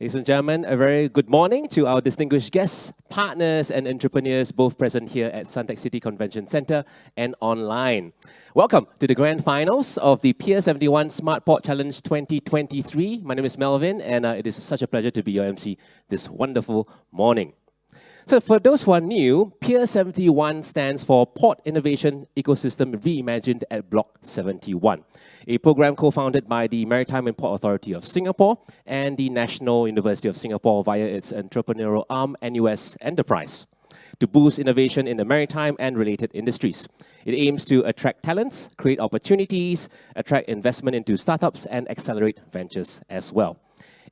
Ladies and gentlemen, a very good morning to our distinguished guests, partners and entrepreneurs both present here at Suntec City Convention Centre and online. Welcome to the grand finals of the PIER71 Smart Port Challenge 2023. My name is Melvin and it is such a pleasure to be your MC this wonderful morning. So for those who are new, PIER71 stands for Port Innovation Ecosystem Reimagined at Block 71, a program co-founded by the Maritime and Port Authority of Singapore and the National University of Singapore via its entrepreneurial arm, NUS Enterprise, to boost innovation in the maritime and related industries. It aims to attract talents, create opportunities, attract investment into startups, and accelerate ventures as well.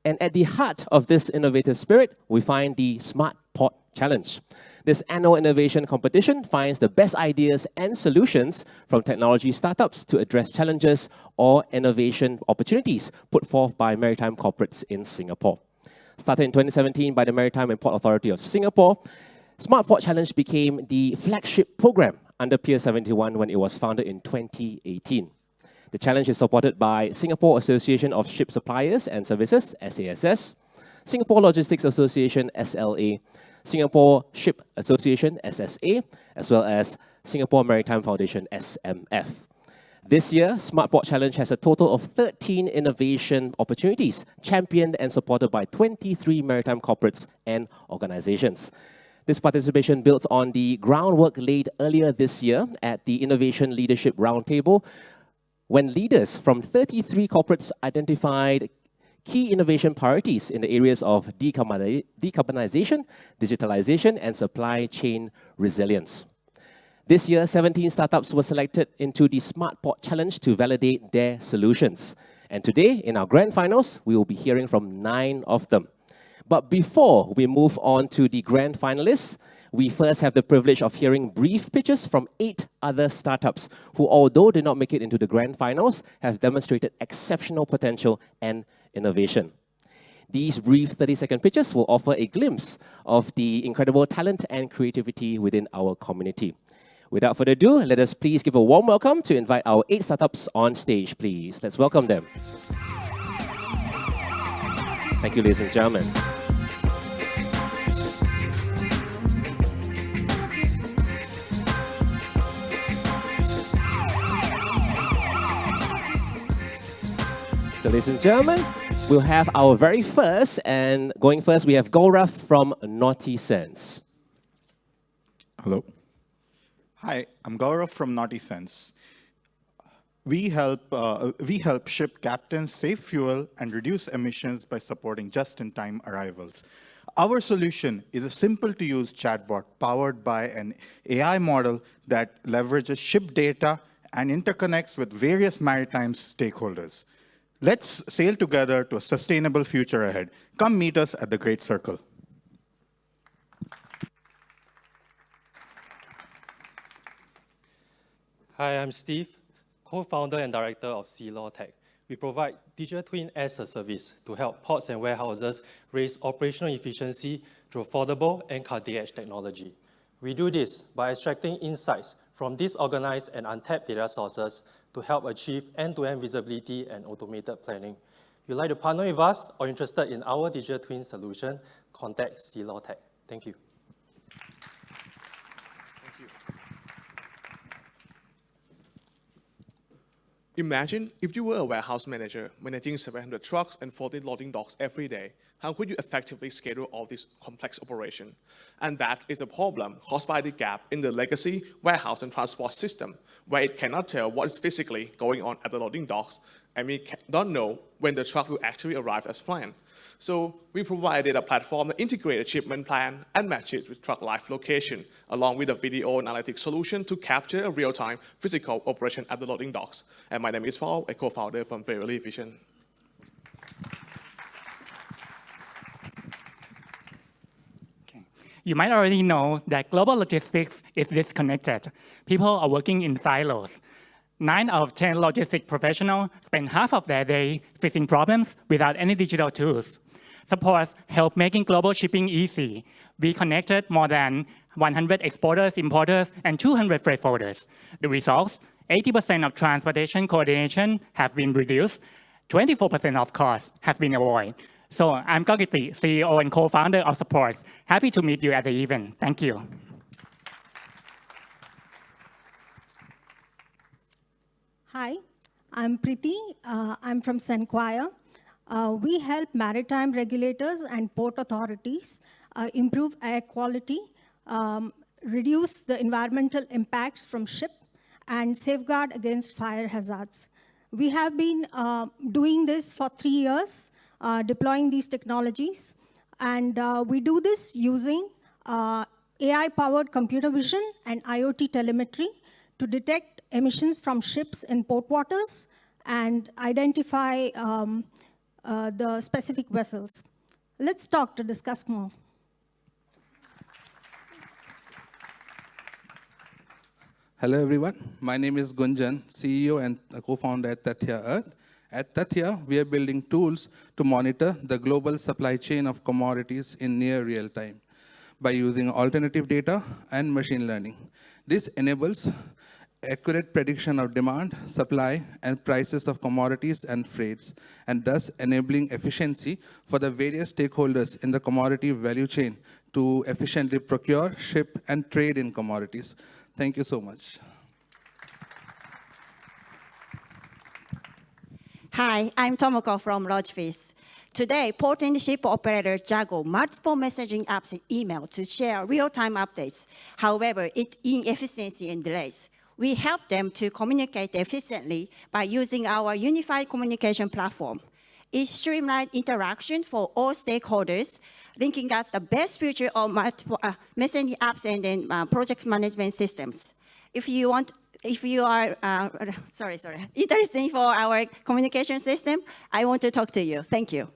And at the heart of this innovative spirit, we find the Smart Port Challenge. This annual innovation competition finds the best ideas and solutions from technology startups to address challenges or innovation opportunities put forth by maritime corporates in Singapore. Started in 2017 by the Maritime and Port Authority of Singapore, Smart Port Challenge became the flagship program under PIER71 when it was founded in 2018. The challenge is supported by Singapore Association of Ship Suppliers and Services, SASS, Singapore Logistics Association, SLA, Singapore Ship Association, SSA, as well as Singapore Maritime Foundation, SMF. This year, Smart Port Challenge has a total of 13 innovation opportunities, championed and supported by 23 maritime corporates and organizations. This participation builds on the groundwork laid earlier this year at the Innovation Leadership Roundtable, when leaders from 33 corporates identified key innovation priorities in the areas of decarbonization, digitalization, and supply chain resilience. This year, 17 startups were selected into the Smart Port Challenge to validate their solutions. And today, in our grand finals, we will be hearing from 9 of them. But before we move on to the grand finalists, we first have the privilege of hearing brief pitches from 8 other startups who, although did not make it into the grand finals, have demonstrated exceptional potential and innovation. These brief 30-second pitches will offer a glimpse of the incredible talent and creativity within our community. Without further ado, let us please give a warm welcome to invite our 8 startups on stage, please. Let's welcome them. Thank you, ladies and gentlemen. So, ladies and gentlemen, we'll have our very first, and going first, we have Gaurav from Nautisense. Hello. Hi, I'm Gaurav from Nautisense. We help ship captains save fuel and reduce emissions by supporting just-in-time arrivals. Our solution is a simple-to-use chatbot powered by an AI model that leverages ship data and interconnects with various maritime stakeholders. Let's sail together to a sustainable future ahead. Come meet us at the Great Circle. Hi, I'm Steve, co-founder and director of Sealor Tech. We provide digital twin as a service to help ports and warehouses raise operational efficiency through affordable and cutting-edge technology. We do this by extracting insights from disorganized and untapped data sources to help achieve end-to-end visibility and automated planning. If you'd like to partner with us or interested in our digital twin solution, contact Sealor Tech. Thank you. Imagine if you were a warehouse manager managing 700 trucks and 40 loading docks every day. How could you effectively schedule all this complex operation? And that is a problem caused by the gap in the legacy warehouse and transport system, where it cannot tell what is physically going on at the loading docks, and we don't know when the truck will actually arrive as planned. So we provided a platform that integrated shipment plan and match it with truck live location, along with a video analytics solution to capture a real-time physical operation at the loading docks. And my name is Paul, a co-founder from Verily Vision. Okay. You might already know that global logistics is disconnected. People are working in silos. 9 out of 10 logistics professionals spend half of their day fixing problems without any digital tools. ZUPPORTS help making global shipping easy. We connected more than 100 exporters, importers, and 200 freight forwarders. The results, 80% of transportation coordination have been reduced, 24% of costs have been avoided. So I'm Gogiti, CEO and co-founder of ZUPPORTS. Happy to meet you at the event. Thank you. Hi, I'm Priti. I'm from Senquire. We help maritime regulators and port authorities improve air quality, reduce the environmental impacts from ship, and safeguard against fire hazards. We have been doing this for 3 years, deploying these technologies. And we do this using AI-powered computer vision and IoT telemetry to detect emissions from ships in port waters and identify the specific vessels. Let's talk to discuss more. Hello, everyone. My name is Gunjan, CEO and co-founder at Tathya.earth. At Tathya, we are building tools to monitor the global supply chain of commodities in near real time by using alternative data and machine learning. This enables accurate prediction of demand, supply, and prices of commodities and freights, and thus enabling efficiency for the various stakeholders in the commodity value chain to efficiently procure, ship, and trade in commodities. Thank you so much. Hi, I'm Tomoko from Logipeace. Today, port and ship operators juggle multiple messaging apps and email to share real-time updates. However, it's inefficiency and delays. We help them to communicate efficiently by using our unified communication platform. It streamlines interaction for all stakeholders, linking up the best feature of multiple messaging apps and then project management systems. If you are interested for our communication system, I want to talk to you. Thank you.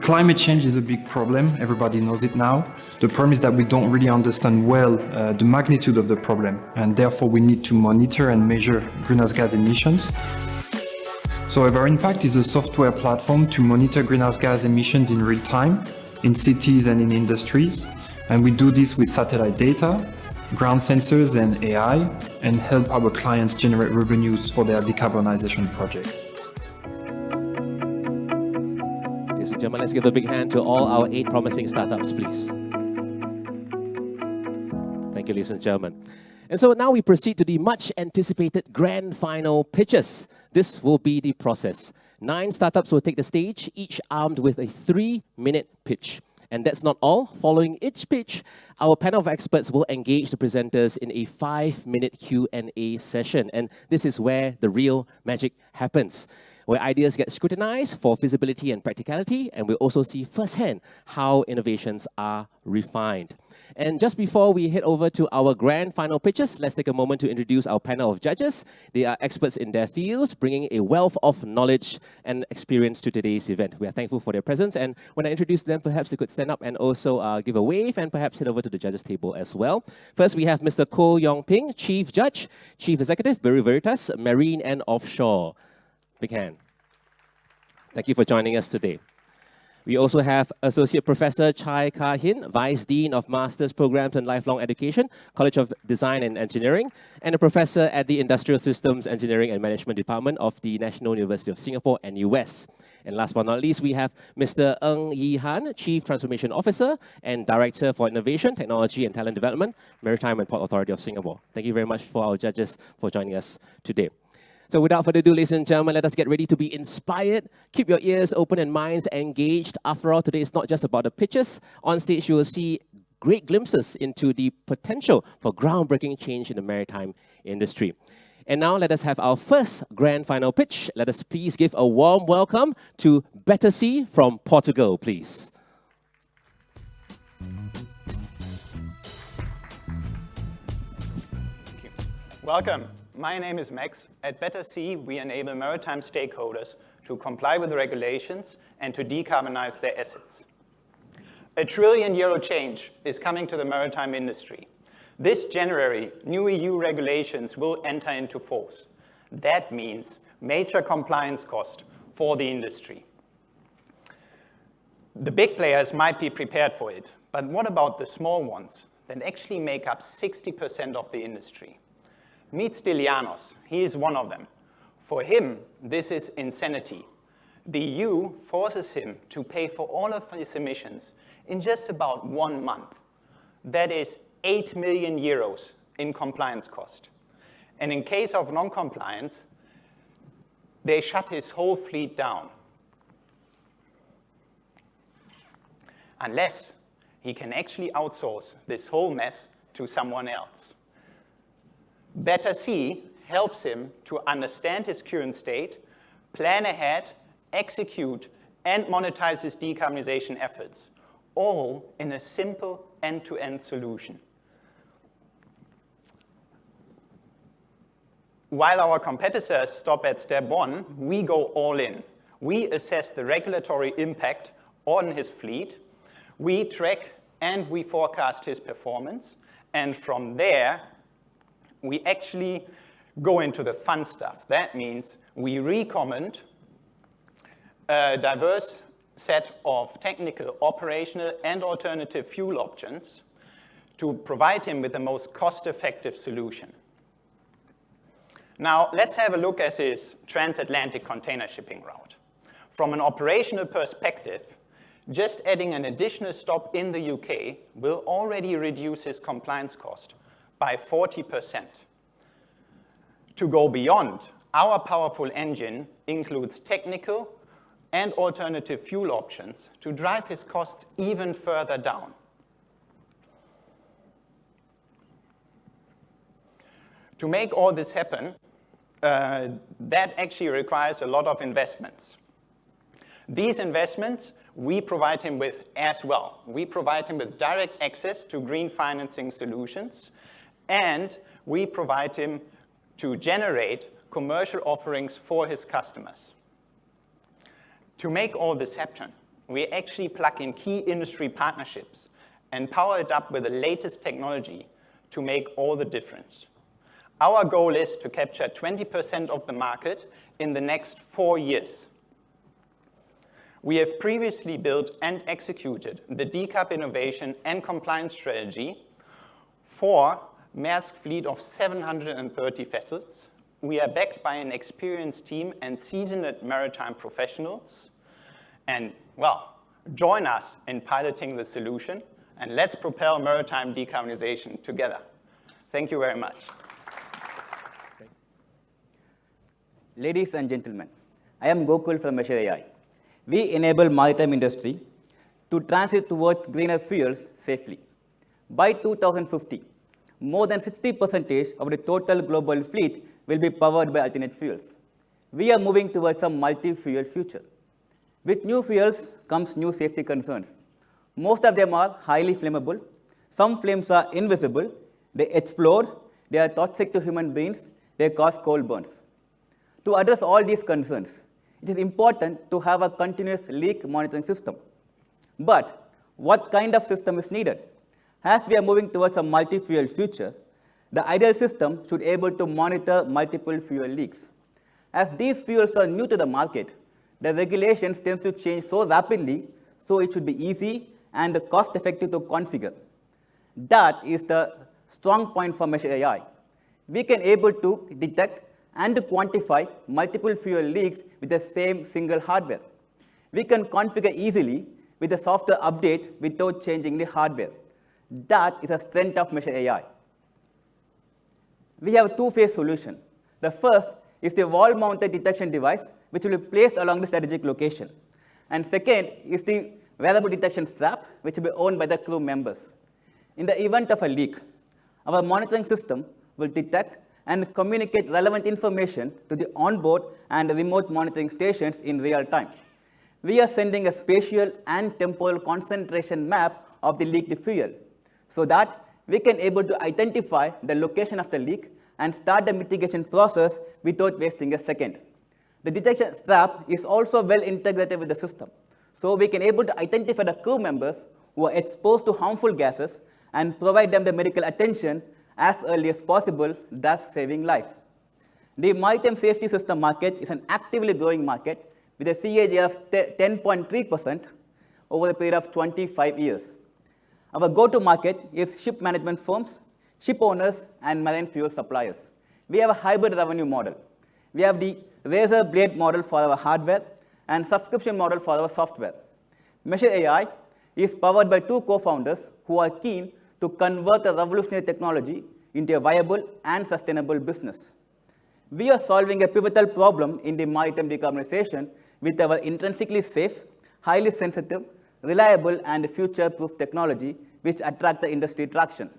Climate change is a big problem, everybody knows it now. The problem is that we don't really understand well the magnitude of the problem, and therefore we need to monitor and measure greenhouse gas emissions. So EverImpact is a software platform to monitor greenhouse gas emissions in real time, in cities and in industries. And we do this with satellite data, ground sensors and AI, and help our clients generate revenues for their decarbonization projects. Ladies and gentlemen, let's give a big hand to all our 8 promising startups, please. Thank you, ladies and gentlemen. And so now we proceed to the much anticipated grand final pitches. This will be the process. 9 startups will take the stage, each armed with a 3-minute pitch. And that's not all. Following each pitch, our panel of experts will engage the presenters in a 5-minute Q&A session. And this is where the real magic happens, where ideas get scrutinized for feasibility and practicality, and we'll also see firsthand how innovations are refined. And just before we head over to our grand final pitches, let's take a moment to introduce our panel of judges. They are experts in their fields, bringing a wealth of knowledge and experience to today's event. We are thankful for their presence, and when I introduce them, perhaps they could stand up and also give a wave and perhaps head over to the judges' table as well. First, we have Mr. Koh Yong Ping, Chief Judge, Chief Executive, Bureau Veritas, Marine and Offshore. Big hand. Thank you for joining us today. We also have Associate Professor Chai Kah Hin, Vice Dean of Master's Programs and Lifelong Education, College of Design and Engineering, and a Professor at the Industrial Systems Engineering and Management Department of the National University of Singapore and US. And last but not least, we have Mr. Ng Yi Han, Chief Transformation Officer and Director for Innovation, Technology and Talent Development, Maritime and Port Authority of Singapore. Thank you very much for our judges for joining us today. So without further ado, ladies and gentlemen, let us get ready to be inspired. Keep your ears open and minds engaged. After all, today is not just about the pitches. On stage, you will see great glimpses into the potential for groundbreaking change in the maritime industry. And now let us have our first grand final pitch. Let us please give a warm welcome to BetterSea from Portugal, please. Welcome. My name is Max. At BetterSea, we enable maritime stakeholders to comply with the regulations and to decarbonize their assets. €1 trillion change is coming to the maritime industry. This January, new EU regulations will enter into force. That means major compliance cost for the industry. The big players might be prepared for it, but what about the small ones that actually make up 60% of the industry? Meet Stylianos. He is one of them. For him, this is insanity. The EU forces him to pay for all of his emissions in just about 1 month. That is 8 million euros in compliance cost. And in case of non-compliance, they shut his whole fleet down. Unless he can actually outsource this whole mess to someone else. BetterSea helps him to understand his current state, plan ahead, execute, and monetize his decarbonization efforts, all in a simple end-to-end solution. While our competitors stop at step 1, we go all in. We assess the regulatory impact on his fleet, we track and we forecast his performance, and from there, we actually go into the fun stuff. That means we recommend a diverse set of technical, operational, and alternative fuel options to provide him with the most cost-effective solution. Now, let's have a look at his transatlantic container shipping route. From an operational perspective, just adding an additional stop in the UK will already reduce his compliance cost by 40%. To go beyond, our powerful engine includes technical and alternative fuel options to drive his costs even further down. To make all this happen, that actually requires a lot of investments. These investments we provide him with as well. We provide him with direct access to green financing solutions, and we provide him to generate commercial offerings for his customers. To make all this happen, we actually plug in key industry partnerships and power it up with the latest technology to make all the difference. Our goal is to capture 20% of the market in the next 4 years. We have previously built and executed the decarb innovation and compliance strategy for Maersk fleet of 730 vessels. We are backed by an experienced team and seasoned maritime professionals. And, well, join us in piloting the solution, and let's propel maritime decarbonization together. Thank you very much. Ladies and gentlemen, I am Gokul from Measure AI. We enable maritime industry to transit towards greener fuels safely. By 2050, more than 60% of the total global fleet will be powered by alternate fuels. We are moving towards a multi-fuel future. With new fuels comes new safety concerns. Most of them are highly flammable. Some flames are invisible. They explode. They are toxic to human beings. They cause cold burns. To address all these concerns, it is important to have a continuous leak monitoring system. But what kind of system is needed? As we are moving towards a multi-fuel future, the ideal system should be able to monitor multiple fuel leaks. As these fuels are new to the market, the regulations tend to change so rapidly, so it should be easy and cost-effective to configure. That is the strong point for Measure AI. We can able to detect and quantify multiple fuel leaks with the same single hardware. We can configure easily with a software update without changing the hardware. That is a strength of Measure AI. We have a two-phase solution. The first is the wall-mounted detection device, which will be placed along the strategic location. And second is the wearable detection strap, which will be owned by the crew members. In the event of a leak, our monitoring system will detect and communicate relevant information to the onboard and remote monitoring stations in real time. We are sending a spatial and temporal concentration map of the leaked fuel so that we can able to identify the location of the leak and start the mitigation process without wasting a second. The detection strap is also well integrated with the system, so we can able to identify the crew members who are exposed to harmful gases and provide them the medical attention as early as possible, thus saving life. The maritime safety system market is an actively growing market with a CAGR of 10.3%. over a period of 25 years. Our go-to-market is ship management firms, ship owners, and marine fuel suppliers. We have a hybrid revenue model. We have the razor blade model for our hardware and subscription model for our software. Measure AI is powered by two co-founders who are keen to convert a revolutionary technology into a viable and sustainable business. We are solving a pivotal problem in the maritime decarbonization with our intrinsically safe, highly sensitive, reliable, and future-proof technology which attract the industry traction.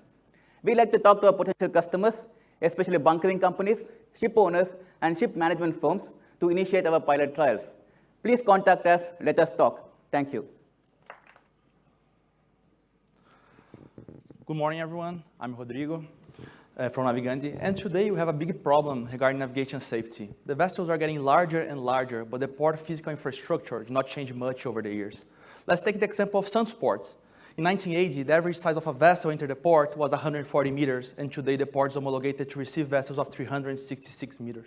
We like to talk to our potential customers, especially bunkering companies, ship owners, and ship management firms to initiate our pilot trials. Please contact us. Let us talk. Thank you. Good morning, everyone. I'm Rodrigo from Navigandi, and today we have a big problem regarding navigation safety. The vessels are getting larger and larger, but the port physical infrastructure did not change much over the years. Let's take the example of Sunsport. In 1980, the average size of a vessel entered the port was 140 meters, and today the port is homologated to receive vessels of 366 meters.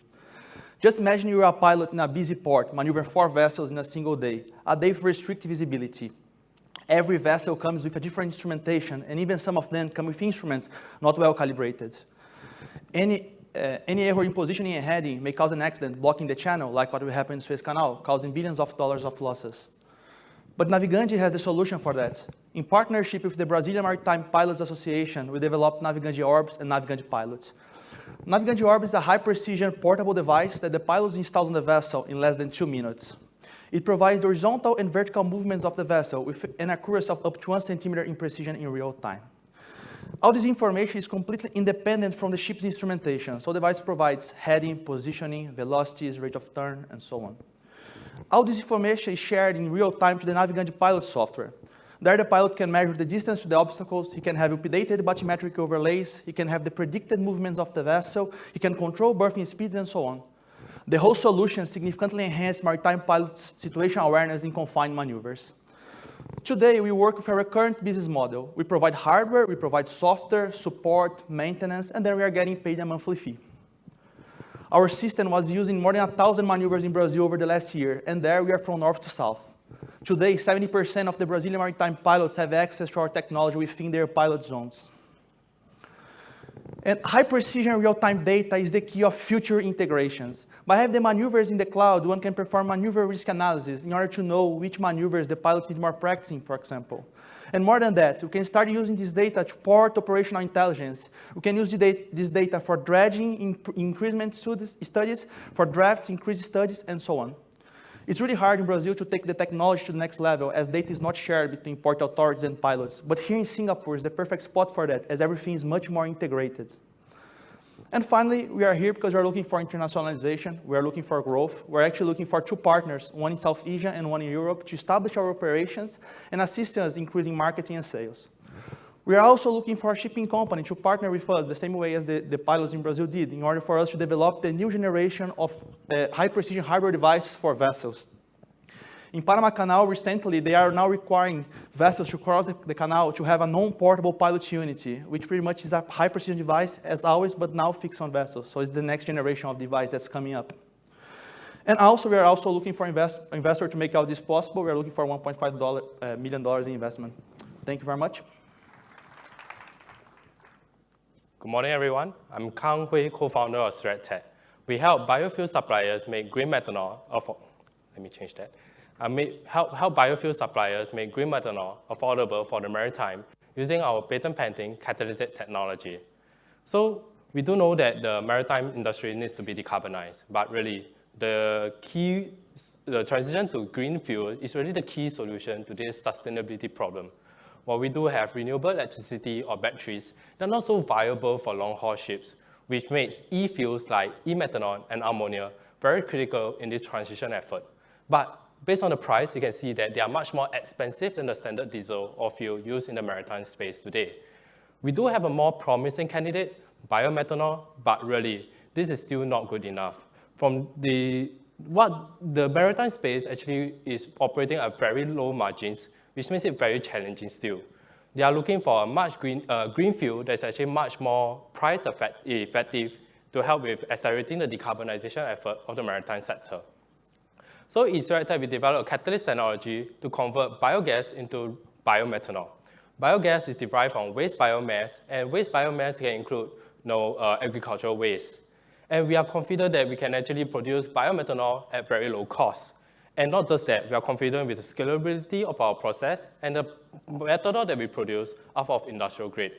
Just imagine you're a pilot in a busy port, maneuvering 4 vessels in a single day, a day of restricted visibility. Every vessel comes with a different instrumentation, and even some of them come with instruments not well calibrated. Any error in positioning and heading may cause an accident, blocking the channel, like what will happen in Suez Canal, causing billions of dollars of losses. But Navigandi has the solution for that. In partnership with the Brazilian Maritime Pilots Association, we developed Navigandi Orbs and Navigandi Pilots. Navigandi Orb is a high-precision portable device that the pilot installs on the vessel in less than 2 minutes. It provides the horizontal and vertical movements of the vessel with an accuracy of up to 1 centimeter in precision in real time. All this information is completely independent from the ship's instrumentation, so the device provides heading, positioning, velocities, rate of turn, and so on. All this information is shared in real time to the Navigandi Pilot software. There the pilot can measure the distance to the obstacles, he can have updated bathymetric overlays, he can have the predicted movements of the vessel, he can control berthing speeds, and so on. The whole solution significantly enhanced maritime pilots' situation awareness in confined maneuvers. Today, we work with our current business model. We provide hardware, we provide software, support, maintenance, and then we are getting paid a monthly fee. Our system was used in more than 1,000 maneuvers in Brazil over the last year, and there we are from north to south. Today, 70% of the Brazilian maritime pilots have access to our technology within their pilot zones. And high-precision real-time data is the key of future integrations. By having the maneuvers in the cloud, one can perform maneuver risk analysis in order to know which maneuvers the pilot needs more practicing, for example. And more than that, we can start using this data to port operational intelligence. We can use this data for dredging, increment studies, for drafts, increased studies, and so on. It's really hard in Brazil to take the technology to the next level, as data is not shared between port authorities and pilots. But here in Singapore is the perfect spot for that, as everything is much more integrated. And finally, we are here because we are looking for internationalization. We are looking for growth. We're actually looking for 2 partners, one in South Asia and one in Europe, to establish our operations and assist us in increasing marketing and sales. We are also looking for a shipping company to partner with us the same way as the pilots in Brazil did, in order for us to develop the new generation of high-precision hardware devices for vessels. In Panama Canal recently, they are now requiring vessels to cross the canal to have a non-portable pilot unity, which pretty much is a high-precision device as always, but now fixed on vessels. So it's the next generation of device that's coming up. And also, we are also looking for investor to make all this possible. We are looking for $1.5 million in investment. Thank you very much. Good morning, everyone. I'm Kang Hui, co-founder of CRecTech. We help biofuel suppliers make green methanol. Help biofuel suppliers make green methanol affordable for the maritime using our patent-pending catalytic technology. So we do know that the maritime industry needs to be decarbonized, but really the transition to green fuel is really the key solution to this sustainability problem. While we do have renewable electricity or batteries, they're not so viable for long-haul ships, which makes e-fuels like e-methanol and ammonia very critical in this transition effort. But based on the price, you can see that they are much more expensive than the standard diesel or fuel used in the maritime space today. We do have a more promising candidate, biomethanol, but really, this is still not good enough. What the maritime space actually is operating at very low margins, which makes it very challenging still. They are looking for a much green fuel that's actually much more price effective to help with accelerating the decarbonization effort of the maritime sector. So in CRecTech, we developed a catalyst technology to convert biogas into biomethanol. Biogas is derived from waste biomass, and waste biomass can include agricultural waste. And we are confident that we can actually produce biomethanol at very low cost. And not just that, we are confident with the scalability of our process and the methanol that we produce are of industrial grade.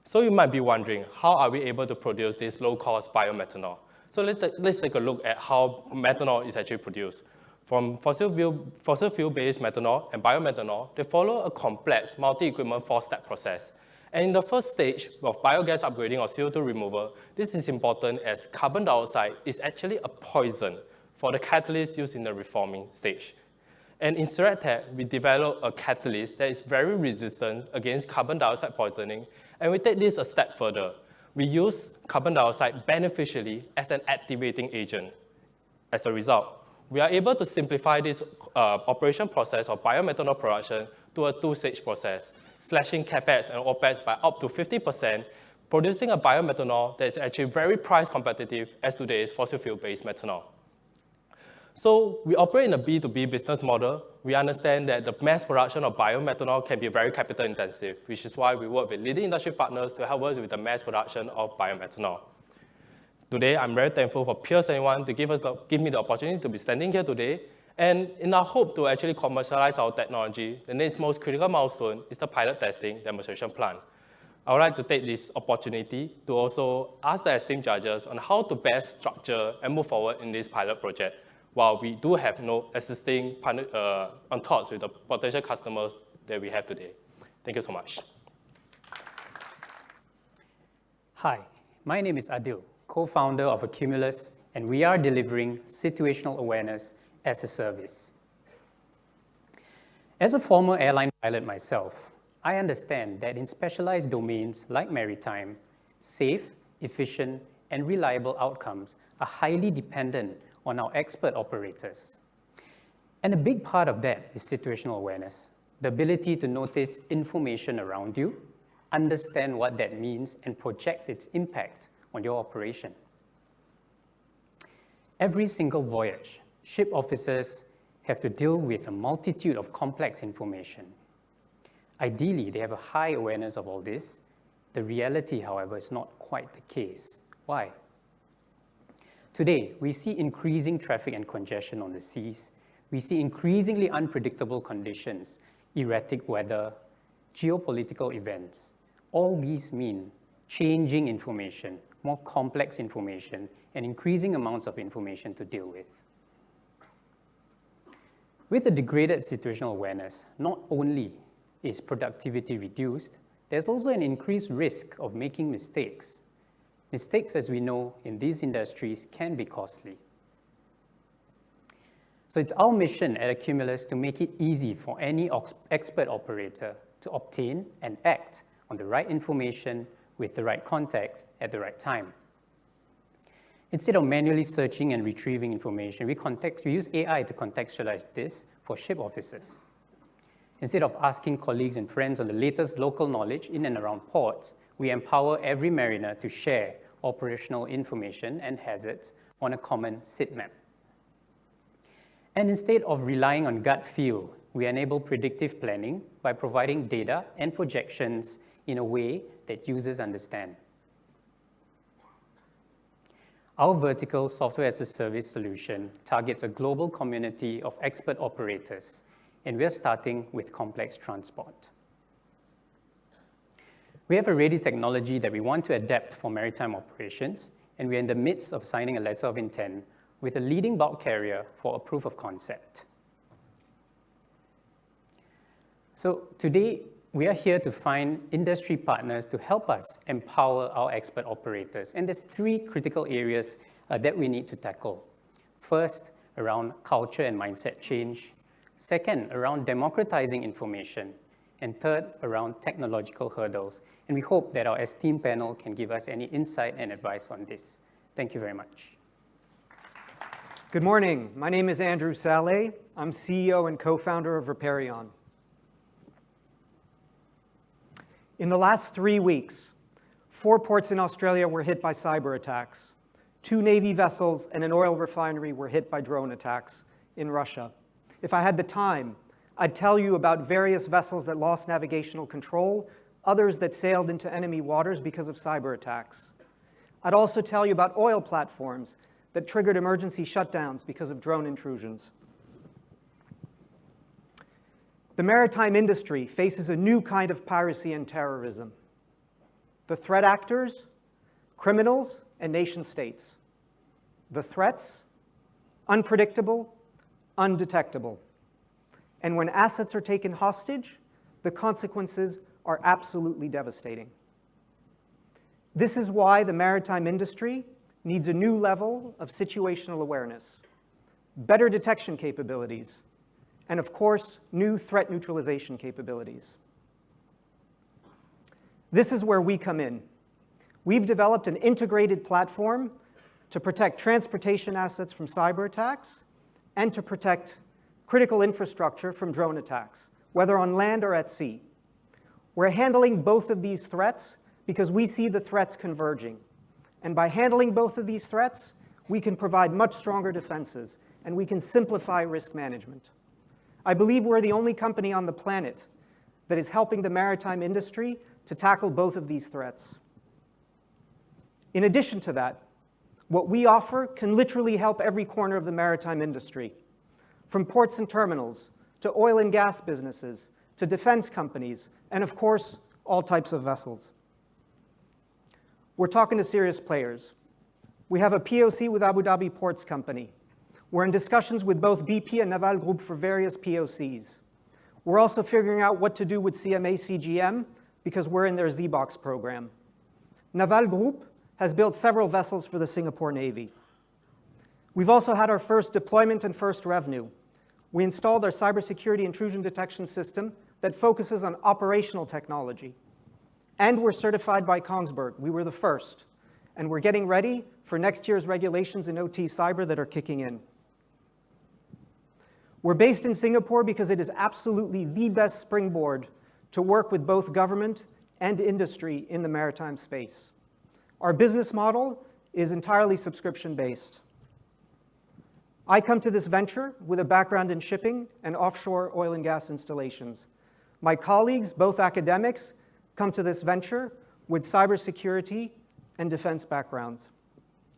So you might be wondering, how are we able to produce this low-cost biomethanol? So let's take a look at how methanol is actually produced. From fossil fuel-based methanol and biomethanol, they follow a complex multi-equipment four-step process. And in the first stage of biogas upgrading or CO2 removal, this is important as carbon dioxide is actually a poison for the catalyst used in the reforming stage. And in CRecTech, we developed a catalyst that is very resistant against carbon dioxide poisoning, and we take this a step further. We use carbon dioxide beneficially as an activating agent. As a result, we are able to simplify this operation process of biomethanol production to a two-stage process, slashing CapEx and OpEx by up to 50%, producing a biomethanol that is actually very price competitive as today's fossil fuel-based methanol. So we operate in a B2B business model. We understand that the mass production of biomethanol can be very capital intensive, which is why we work with leading industry partners to help us with the mass production of biomethanol. Today, I'm very thankful for PIER71 to give me the opportunity to be standing here today. And in our hope to actually commercialize our technology, the next most critical milestone is the pilot testing demonstration plant. I would like to take this opportunity to also ask the esteemed judges on how to best structure and move forward in this pilot project, while we do have no existing on thoughts with the potential customers that we have today. Thank you so much. Hi, my name is Adil, co-founder of Accumulus, and we are delivering situational awareness as a service. As a former airline pilot myself, I understand that in specialized domains like maritime, safe, efficient, and reliable outcomes are highly dependent on our expert operators. And a big part of that is situational awareness, the ability to notice information around you, understand what that means, and project its impact on your operation. Every single voyage, ship officers have to deal with a multitude of complex information. Ideally, they have a high awareness of all this. The reality, however, is not quite the case. Why? Today, we see increasing traffic and congestion on the seas. We see increasingly unpredictable conditions, erratic weather, geopolitical events. All these mean changing information, more complex information, and increasing amounts of information to deal with. With a degraded situational awareness, not only is productivity reduced, there's also an increased risk of making mistakes. Mistakes, as we know, in these industries can be costly. So it's our mission at Accumulus to make it easy for any expert operator to obtain and act on the right information with the right context at the right time. Instead of manually searching and retrieving information, we use AI to contextualize this for ship officers. Instead of asking colleagues and friends on the latest local knowledge in and around ports, we empower every mariner to share operational information and hazards on a common sitemap. And instead of relying on gut feel, we enable predictive planning by providing data and projections in a way that users understand. Our vertical software as a service solution targets a global community of expert operators, and we're starting with complex transport. We have a ready technology that we want to adapt for maritime operations, and we're in the midst of signing a letter of intent with a leading bulk carrier for a proof of concept. So today, we are here to find industry partners to help us empower our expert operators. And there's three critical areas that we need to tackle. First, around culture and mindset change. Second, around democratizing information. And third, around technological hurdles. And we hope that our esteemed panel can give us any insight and advice on this. Thank you very much. Good morning. My name is Andrew Saleh. I'm CEO and co-founder of Reperion. In the last 3 weeks, 4 ports in Australia were hit by cyber attacks. 2 Navy vessels and an oil refinery were hit by drone attacks, in Russia. If I had the time, I'd tell you about various vessels that lost navigational control, others that sailed into enemy waters because of cyber attacks. I'd also tell you about oil platforms that triggered emergency shutdowns because of drone intrusions. The maritime industry faces a new kind of piracy and terrorism. The threat actors, criminals, and nation states. The threats, unpredictable, undetectable. And when assets are taken hostage, the consequences are absolutely devastating. This is why the maritime industry needs a new level of situational awareness, better detection capabilities, and of course, new threat neutralization capabilities. This is where we come in. We've developed an integrated platform to protect transportation assets from cyber attacks and to protect critical infrastructure from drone attacks, whether on land or at sea. We're handling both of these threats because we see the threats converging. And by handling both of these threats, we can provide much stronger defenses, and we can simplify risk management. I believe we're the only company on the planet that is helping the maritime industry to tackle both of these threats. In addition to that, what we offer can literally help every corner of the maritime industry, from ports and terminals, to oil and gas businesses, to defense companies, and of course, all types of vessels. We're talking to serious players. We have a POC with Abu Dhabi Ports Company. We're in discussions with both BP and Naval Group for various POCs. We're also figuring out what to do with CMA CGM because we're in their Z-Box program. Naval Group has built several vessels for the Singapore Navy. We've also had our first deployment and first revenue. We installed our cybersecurity intrusion detection system that focuses on operational technology. And we're certified by Kongsberg. We were the first. And we're getting ready for next year's regulations in OT cyber that are kicking in. We're based in Singapore because it is absolutely the best springboard to work with both government and industry in the maritime space. Our business model is entirely subscription-based. I come to this venture with a background in shipping and offshore oil and gas installations. My colleagues, both academics, come to this venture with cybersecurity and defense backgrounds.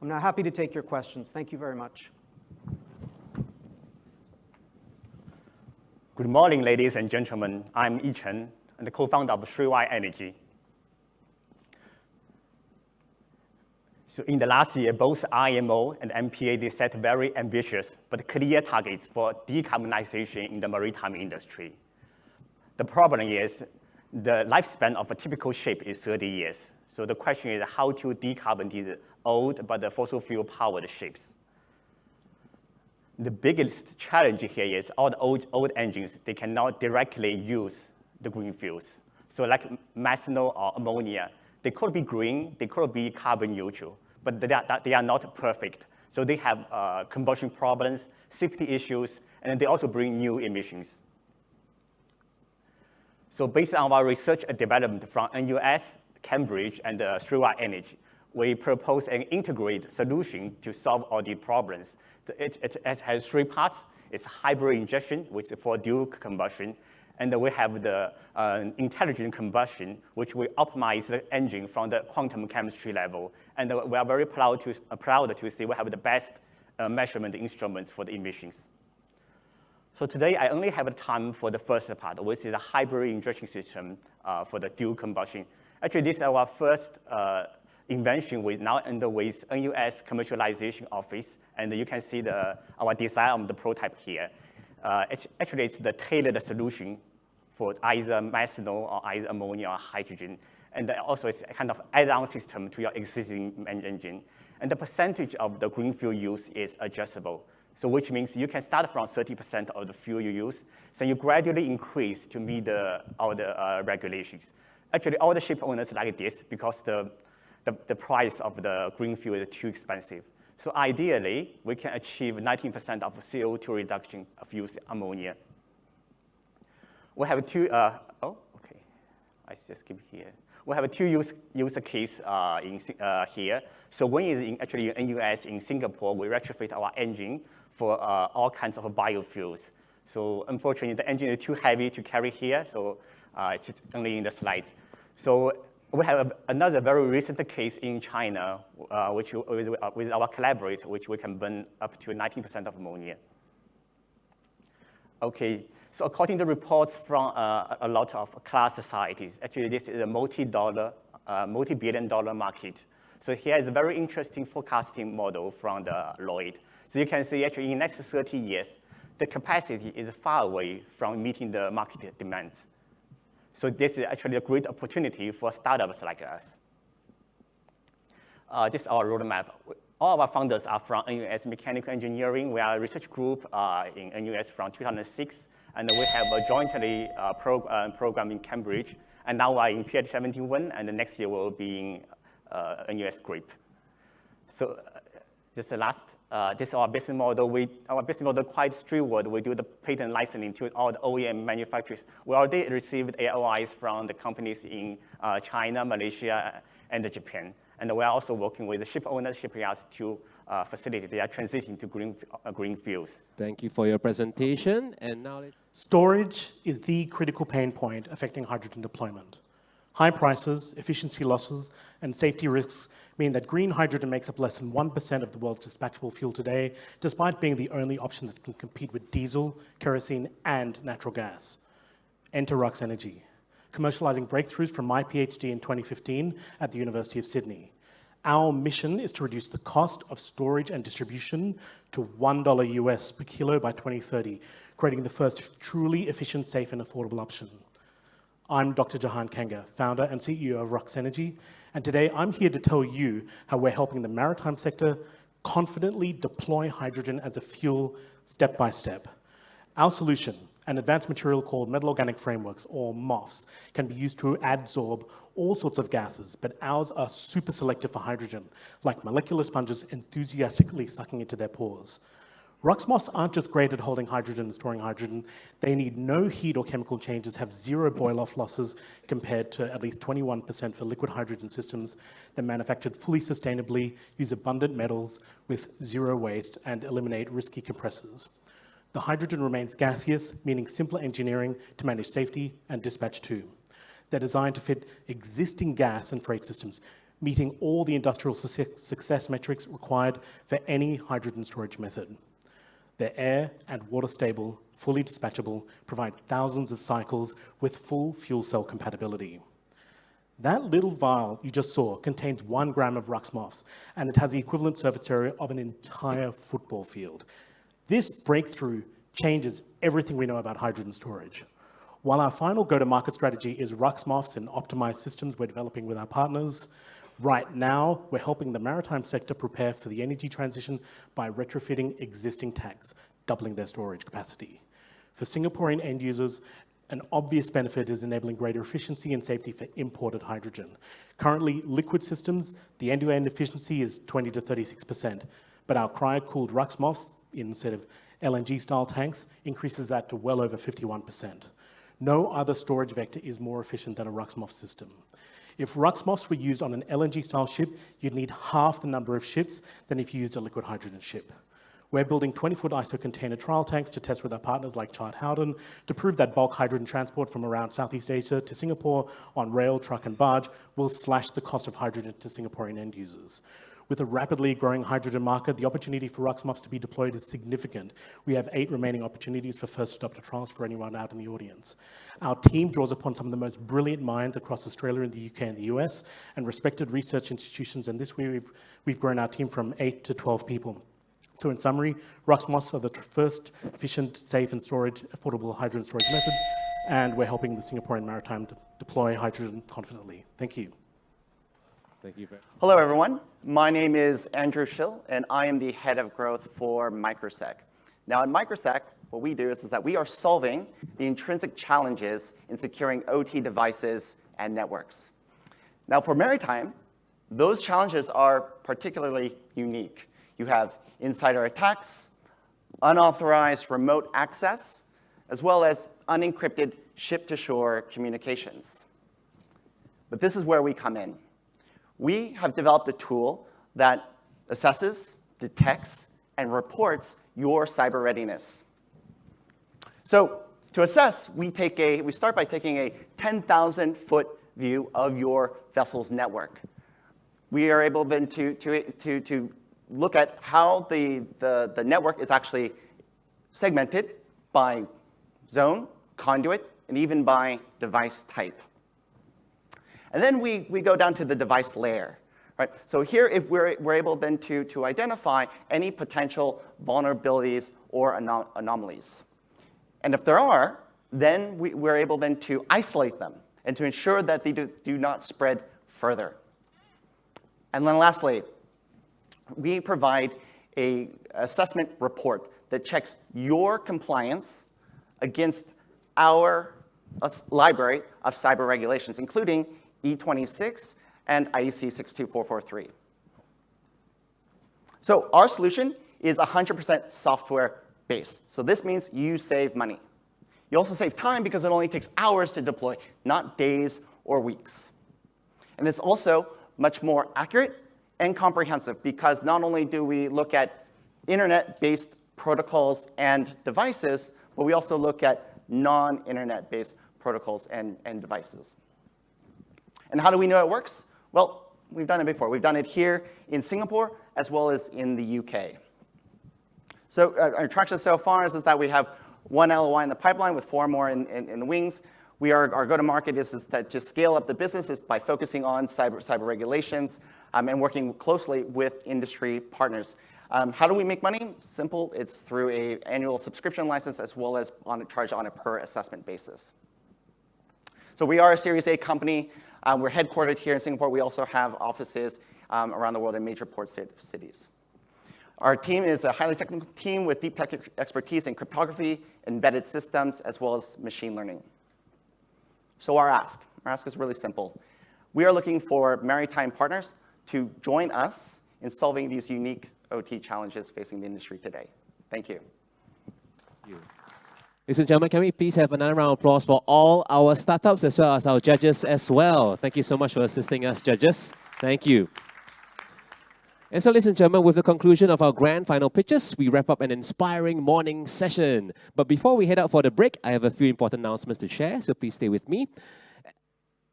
I'm now happy to take your questions. Thank you very much. Good morning, ladies and gentlemen. I'm Yi Chen, and the co-founder of Rux Energy. So in the last year, both IMO and MPA, they set very ambitious but clear targets for decarbonization in the maritime industry. The problem is the lifespan of a typical ship is 30 years. So the question is how to decarbonize these old but fossil fuel powered ships. The biggest challenge here is all the old engines, they cannot directly use the green fuels. So like methanol or ammonia, they could be green, they could be carbon neutral, but they are not perfect. So they have combustion problems, safety issues, and they also bring new emissions. So based on our research and development from NUS, Cambridge, and Rux Energy, we propose an integrated solution to solve all the problems. It has three parts. It's hybrid injection, which is for dual combustion. And then we have the intelligent combustion, which we optimize the engine from the quantum chemistry level. And we are very proud to see we have the best measurement instruments for the emissions. So today, I only have time for the first part, which is the hybrid injection system for the dual combustion. Actually, this is our first invention with now underway NUS commercialization office. And you can see our design of the prototype here. It's the tailored solution for either methanol or either ammonia or hydrogen. And also it's a kind of add-on system to your existing engine. And the percentage of the green fuel use is adjustable. So which means you can start from 30% of the fuel you use, so you gradually increase to meet all the regulations. Actually, all the ship owners like this because the price of the green fuel is too expensive. So ideally, we can achieve 19% of CO2 reduction of using ammonia. We have two, I just skip here. We have two use case here. So one is actually in NUS in Singapore, we retrofit our engine for all kinds of biofuels. So unfortunately, the engine is too heavy to carry here, so it's only in the slides. So we have another very recent case in China, which with our collaborator, which we can burn up to 19% of ammonia. Okay, so according to reports from a lot of class societies, actually this is a multi-billion dollar market. So here is a very interesting forecasting model from the Lloyd. So you can see actually in the next 30 years, the capacity is far away from meeting the market demands. So this is actually a great opportunity for startups like us. This is our roadmap. All of our founders are from NUS Mechanical Engineering. We are a research group in NUS from 2006, and we have a jointly program in Cambridge. And now we are in PIER71, and the next year we'll be in NUS group. So this is the last. This is our business model. Our business model is quite straightforward. We do the patent licensing to all the OEM manufacturers. We already received AOIs from the companies in China, Malaysia, and Japan. And we are also working with the ship owners, shipyards to facilitate their transition to green fuels. Thank you for your presentation. And now storage is the critical pain point affecting hydrogen deployment. High prices, efficiency losses, and safety risks mean that green hydrogen makes up less than 1% of the world's dispatchable fuel today, despite being the only option that can compete with diesel, kerosene, and natural gas. Enter Rux Energy, commercializing breakthroughs from my PhD in 2015 at the University of Sydney. Our mission is to reduce the cost of storage and distribution to $1 US per kilo by 2030, creating the first truly efficient, safe, and affordable option. I'm Dr. Jahan Kanga, founder and CEO of Rux Energy, and today I'm here to tell you how we're helping the maritime sector confidently deploy hydrogen as a fuel step by step. Our solution, an advanced material called metal organic frameworks, or MOFs, can be used to adsorb all sorts of gases, but ours are super selective for hydrogen, like molecular sponges enthusiastically sucking into their pores. Rux MOFs aren't just great at holding hydrogen and storing hydrogen. They need no heat or chemical changes, have zero boil-off losses compared to at least 21% for liquid hydrogen systems. They're manufactured fully sustainably, use abundant metals with zero waste, and eliminate risky compressors. The hydrogen remains gaseous, meaning simpler engineering to manage safety and dispatch too. They're designed to fit existing gas and freight systems, meeting all the industrial success metrics required for any hydrogen storage method. They're air and water stable, fully dispatchable, provide thousands of cycles with full fuel cell compatibility. That little vial you just saw contains 1 gram of Rux MOFs, and it has the equivalent surface area of an entire football field. This breakthrough changes everything we know about hydrogen storage. While our final go-to-market strategy is Rux MOFs and optimized systems we're developing with our partners, right now, we're helping the maritime sector prepare for the energy transition by retrofitting existing tanks, doubling their storage capacity. For Singaporean end users, an obvious benefit is enabling greater efficiency and safety for imported hydrogen. Currently, liquid systems, the end-to-end efficiency is 20 to 36%, but our cryo-cooled Rux MOFs, instead of LNG-style tanks, increases that to well over 51%. No other storage vector is more efficient than a Rux MOF system. If Rux MOFs were used on an LNG-style ship, you'd need half the number of ships than if you used a liquid hydrogen ship. We're building 20-foot ISO container trial tanks to test with our partners like Chart Howden to prove that bulk hydrogen transport from around Southeast Asia to Singapore on rail, truck, and barge will slash the cost of hydrogen to Singaporean end users. With a rapidly growing hydrogen market, the opportunity for Rux MOFs to be deployed is significant. We have 8 remaining opportunities for first adopter trials for anyone out in the audience. Our team draws upon some of the most brilliant minds across Australia and the UK and the US, and respected research institutions, and this way we've grown our team from 8 to 12 people. So in summary, Rux MOFs are the first efficient, safe, and affordable hydrogen storage method, and we're helping the Singaporean maritime deploy hydrogen confidently. Thank you. Thank you. Hello, everyone. My name is Andrew Schill, and I am the head of growth for MicroSec. Now, at MicroSec, what we do is that we are solving the intrinsic challenges in securing OT devices and networks. Now, for maritime, those challenges are particularly unique. You have insider attacks, unauthorized remote access, as well as unencrypted ship-to-shore communications. But this is where we come in. We have developed a tool that assesses, detects, and reports your cyber readiness. So to assess, we start by taking a 10,000-foot view of your vessel's network. We are able then to look at how the network is actually segmented by zone, conduit, and even by device type. And then we go down to the device layer. Right? So here, if we're able then to identify any potential vulnerabilities or anomalies. And if there are, then we're able then to isolate them and to ensure that they do not spread further. And then lastly, we provide an assessment report that checks your compliance against our library of cyber regulations, including E26 and IEC 62443. So our solution is 100% software-based. So this means you save money. You also save time because it only takes hours to deploy, not days or weeks. And it's also much more accurate and comprehensive because not only do we look at internet-based protocols and devices, but we also look at non-internet-based protocols and devices. And how do we know it works? Well, we've done it before. We've done it here in Singapore as well as in the UK. So our traction so far is that we have 1 LOI in the pipeline with 4 more in the wings. Our go-to-market is that to scale up the business is by focusing on cyber regulations and working closely with industry partners. How do we make money? Simple. It's through an annual subscription license as well as charged on a per assessment basis. So we are a Series A company. We're headquartered here in Singapore. We also have offices around the world in major port cities. Our team is a highly technical team with deep tech expertise in cryptography, embedded systems, as well as machine learning. So our ask is really simple. We are looking for maritime partners to join us in solving these unique OT challenges facing the industry today. Thank you. Thank you. Ladies and gentlemen, can we please have another round of applause for all our startups as well as our judges as well. Thank you so much for assisting us, judges. Thank you. And so, ladies and gentlemen, with the conclusion of our grand final pitches, we wrap up an inspiring morning session. But before we head out for the break, I have a few important announcements to share, so please stay with me.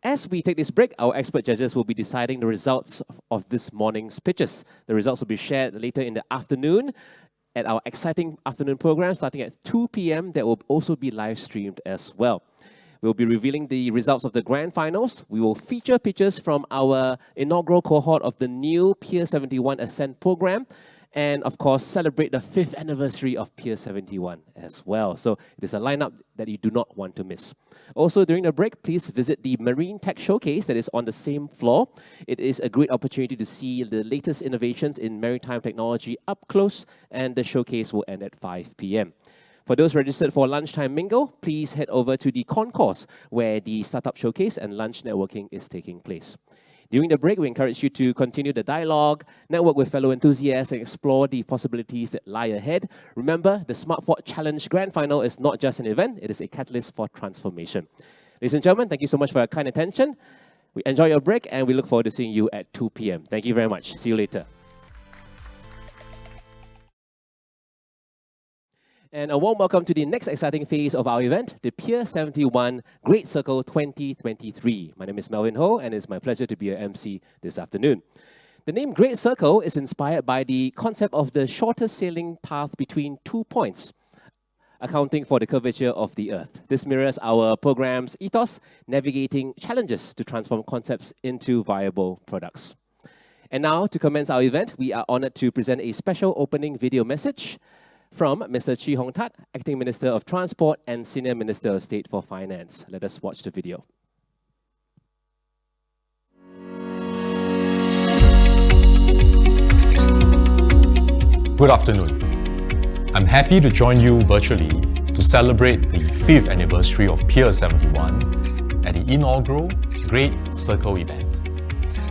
As we take this break, our expert judges will be deciding the results of this morning's pitches. The results will be shared later in the afternoon at our exciting afternoon program starting at 2 p.m. that will also be live streamed as well. We'll be revealing the results of the grand finals. We will feature pitches from our inaugural cohort of the new PIER71 Ascent program, and of course, celebrate the 5th anniversary of PIER71 as well. So it is a lineup that you do not want to miss. Also, during the break, please visit the Marine Tech Showcase that is on the same floor. It is a great opportunity to see the latest innovations in maritime technology up close, and the showcase will end at 5 p.m. For those registered for lunchtime mingle, please head over to the concourse where the Startup Showcase and lunch networking is taking place. During the break, we encourage you to continue the dialogue, network with fellow enthusiasts, and explore the possibilities that lie ahead. Remember, the SmartFort Challenge Grand Final is not just an event, it is a catalyst for transformation. Ladies and gentlemen, thank you so much for your kind attention. We enjoy your break, and we look forward to seeing you at 2 p.m. Thank you very much. See you later. And a warm welcome to the next exciting phase of our event, the PIER71 Great Circle 2023. My name is Melvin Ho, and it's my pleasure to be your MC this afternoon. The name Great Circle is inspired by the concept of the shortest sailing path between 2 points, accounting for the curvature of the Earth. This mirrors our program's ethos, navigating challenges to transform concepts into viable products. And now, to commence our event, we are honored to present a special opening video message from Mr. Chee Hong Tat, Acting Minister of Transport and Senior Minister of State for Finance. Let us watch the video. Good afternoon. I'm happy to join you virtually to celebrate the 5th anniversary of PIER71 at the inaugural Great Circle event.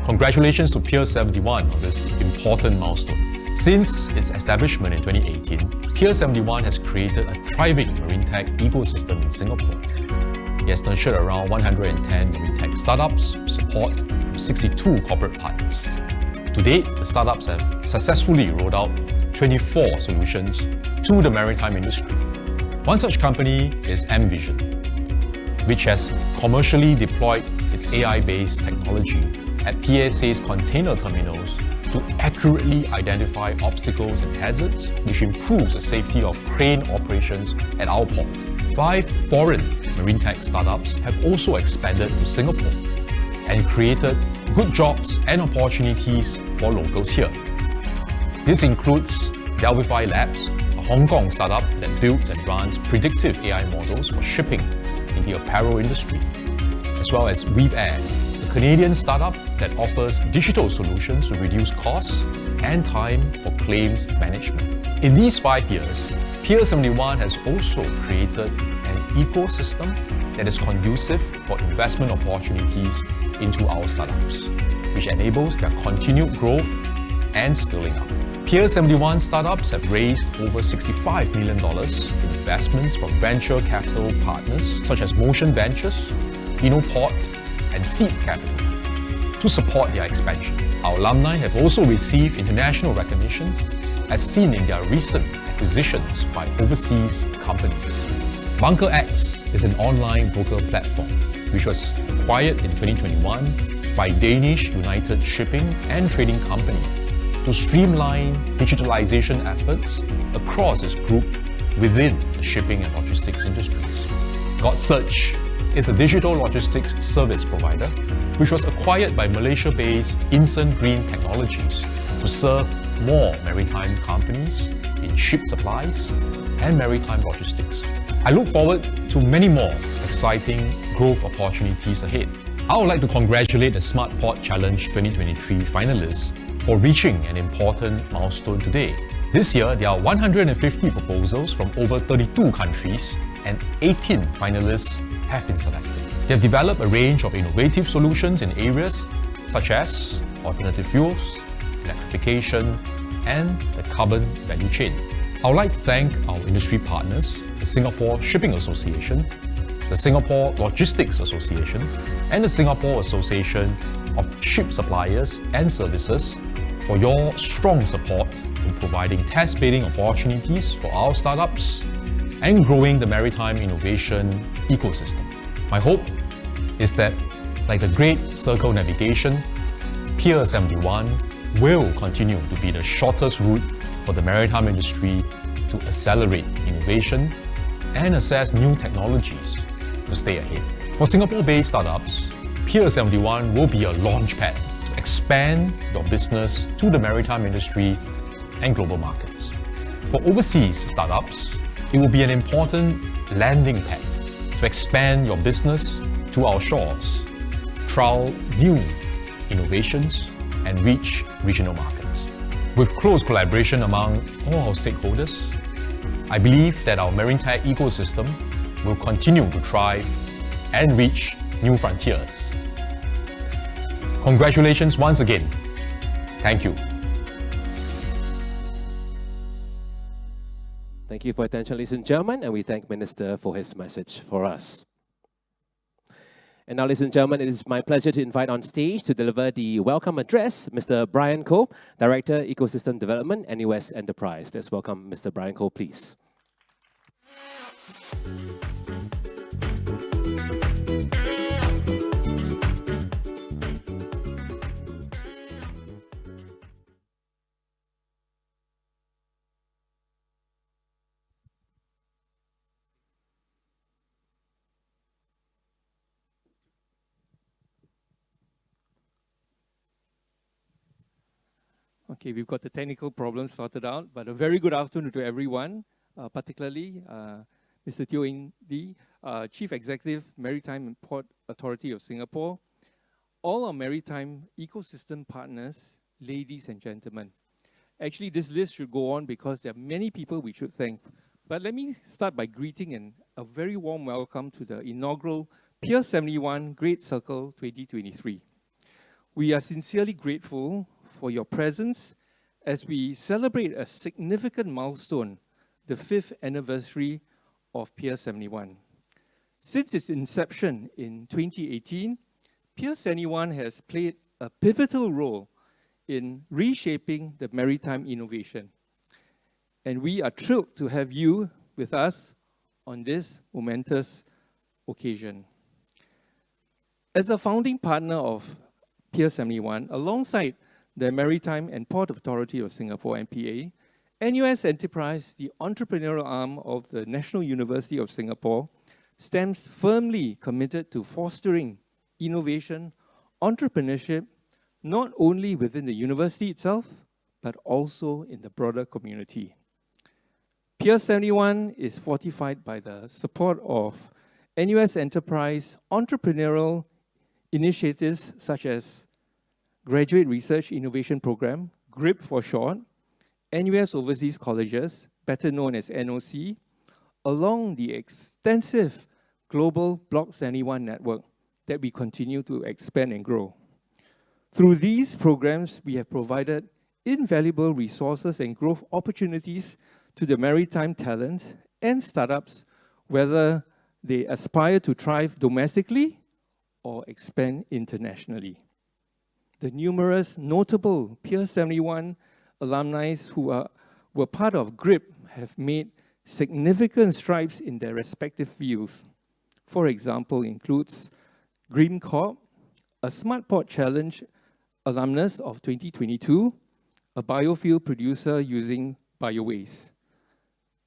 Congratulations to PIER71 on this important milestone. Since its establishment in 2018, PIER71 has created a thriving marine tech ecosystem in Singapore. It has nurtured around 110 marine tech startups, support from 62 corporate partners. To date, the startups have successfully rolled out 24 solutions to the maritime industry. One such company is mVision, which has commercially deployed its AI-based technology at PSA's container terminals to accurately identify obstacles and hazards, which improves the safety of crane operations at our port. 5 foreign marine tech startups have also expanded to Singapore and created good jobs and opportunities for locals here. This includes Delvify Labs, a Hong Kong startup that builds and runs predictive AI models for shipping in the apparel industry, as well as WeavAir, a Canadian startup that offers digital solutions to reduce costs and time for claims management. In these 5 years, PIER71 has also created an ecosystem that is conducive for investment opportunities into our startups, which enables their continued growth and scaling up. PIER71 startups have raised over $65 million in investments from venture capital partners such as Motion Ventures, Innoport, and Seeds Capital to support their expansion. Our alumni have also received international recognition as seen in their recent acquisitions by overseas companies. Bunker X is an online broker platform which was acquired in 2021 by Danish United Shipping and Trading Company to streamline digitalization efforts across its group within the shipping and logistics industries. GodSearch is a digital logistics service provider which was acquired by Malaysia-based Instant Green Technologies to serve more maritime companies in ship supplies and maritime logistics. I look forward to many more exciting growth opportunities ahead. I would like to congratulate the Smart Port Challenge 2023 finalists for reaching an important milestone today. This year, there are 150 proposals from over 32 countries and 18 finalists have been selected. They have developed a range of innovative solutions in areas such as alternative fuels, electrification, and the carbon value chain. I would like to thank our industry partners, the Singapore Shipping Association, the Singapore Logistics Association, and the Singapore Association of Ship Suppliers and Services for your strong support in providing test bidding opportunities for our startups and growing the maritime innovation ecosystem. My hope is that, like the Great Circle navigation, PIER71 will continue to be the shortest route for the maritime industry to accelerate innovation and assess new technologies to stay ahead. For Singapore-based startups, PIER71 will be a launchpad to expand your business to the maritime industry and global markets. For overseas startups, it will be an important landing pad to expand your business to our shores, trial new innovations, and reach regional markets. With close collaboration among all our stakeholders, I believe that our marine tech ecosystem will continue to thrive and reach new frontiers. Congratulations once again. Thank you. Thank you for your attention, ladies and gentlemen, and we thank Minister for his message for us. And now, ladies and gentlemen, it is my pleasure to invite on stage to deliver the welcome address, Mr. Brian Koh, Director, Ecosystem Development, NUS Enterprise. Let's welcome Mr. Brian Koh, please. Okay, we've got the technical problems sorted out, but a very good afternoon to everyone, particularly Mr. Teo Eng Lee, Chief Executive, Maritime and Port Authority of Singapore, all our maritime ecosystem partners, ladies and gentlemen. Actually, this list should go on because there are many people we should thank. But let me start by greeting and a very warm welcome to the inaugural PIER71 Great Circle 2023. We are sincerely grateful for your presence as we celebrate a significant milestone, the 5th anniversary of PIER71. Since its inception in 2018, PIER71 has played a pivotal role in reshaping the maritime innovation. and we are thrilled to have you with us on this momentous occasion. As a founding partner of PIER71, alongside the Maritime and Port Authority of Singapore, MPA, NUS Enterprise, the entrepreneurial arm of the National University of Singapore, stands firmly committed to fostering innovation, entrepreneurship, not only within the university itself, but also in the broader community. PIER71 is fortified by the support of NUS Enterprise entrepreneurial initiatives such as Graduate Research Innovation Program, GRIP for short, NUS Overseas Colleges, better known as NOC, along the extensive global Block 71 network that we continue to expand and grow. Through these programs, we have provided invaluable resources and growth opportunities to the maritime talent and startups, whether they aspire to thrive domestically or expand internationally. The numerous notable PIER71 alumni who were part of GRIP have made significant strides in their respective fields. For example, includes Green Corp, a Smart Port Challenge alumnus of 2022, a biofuel producer using biowaste,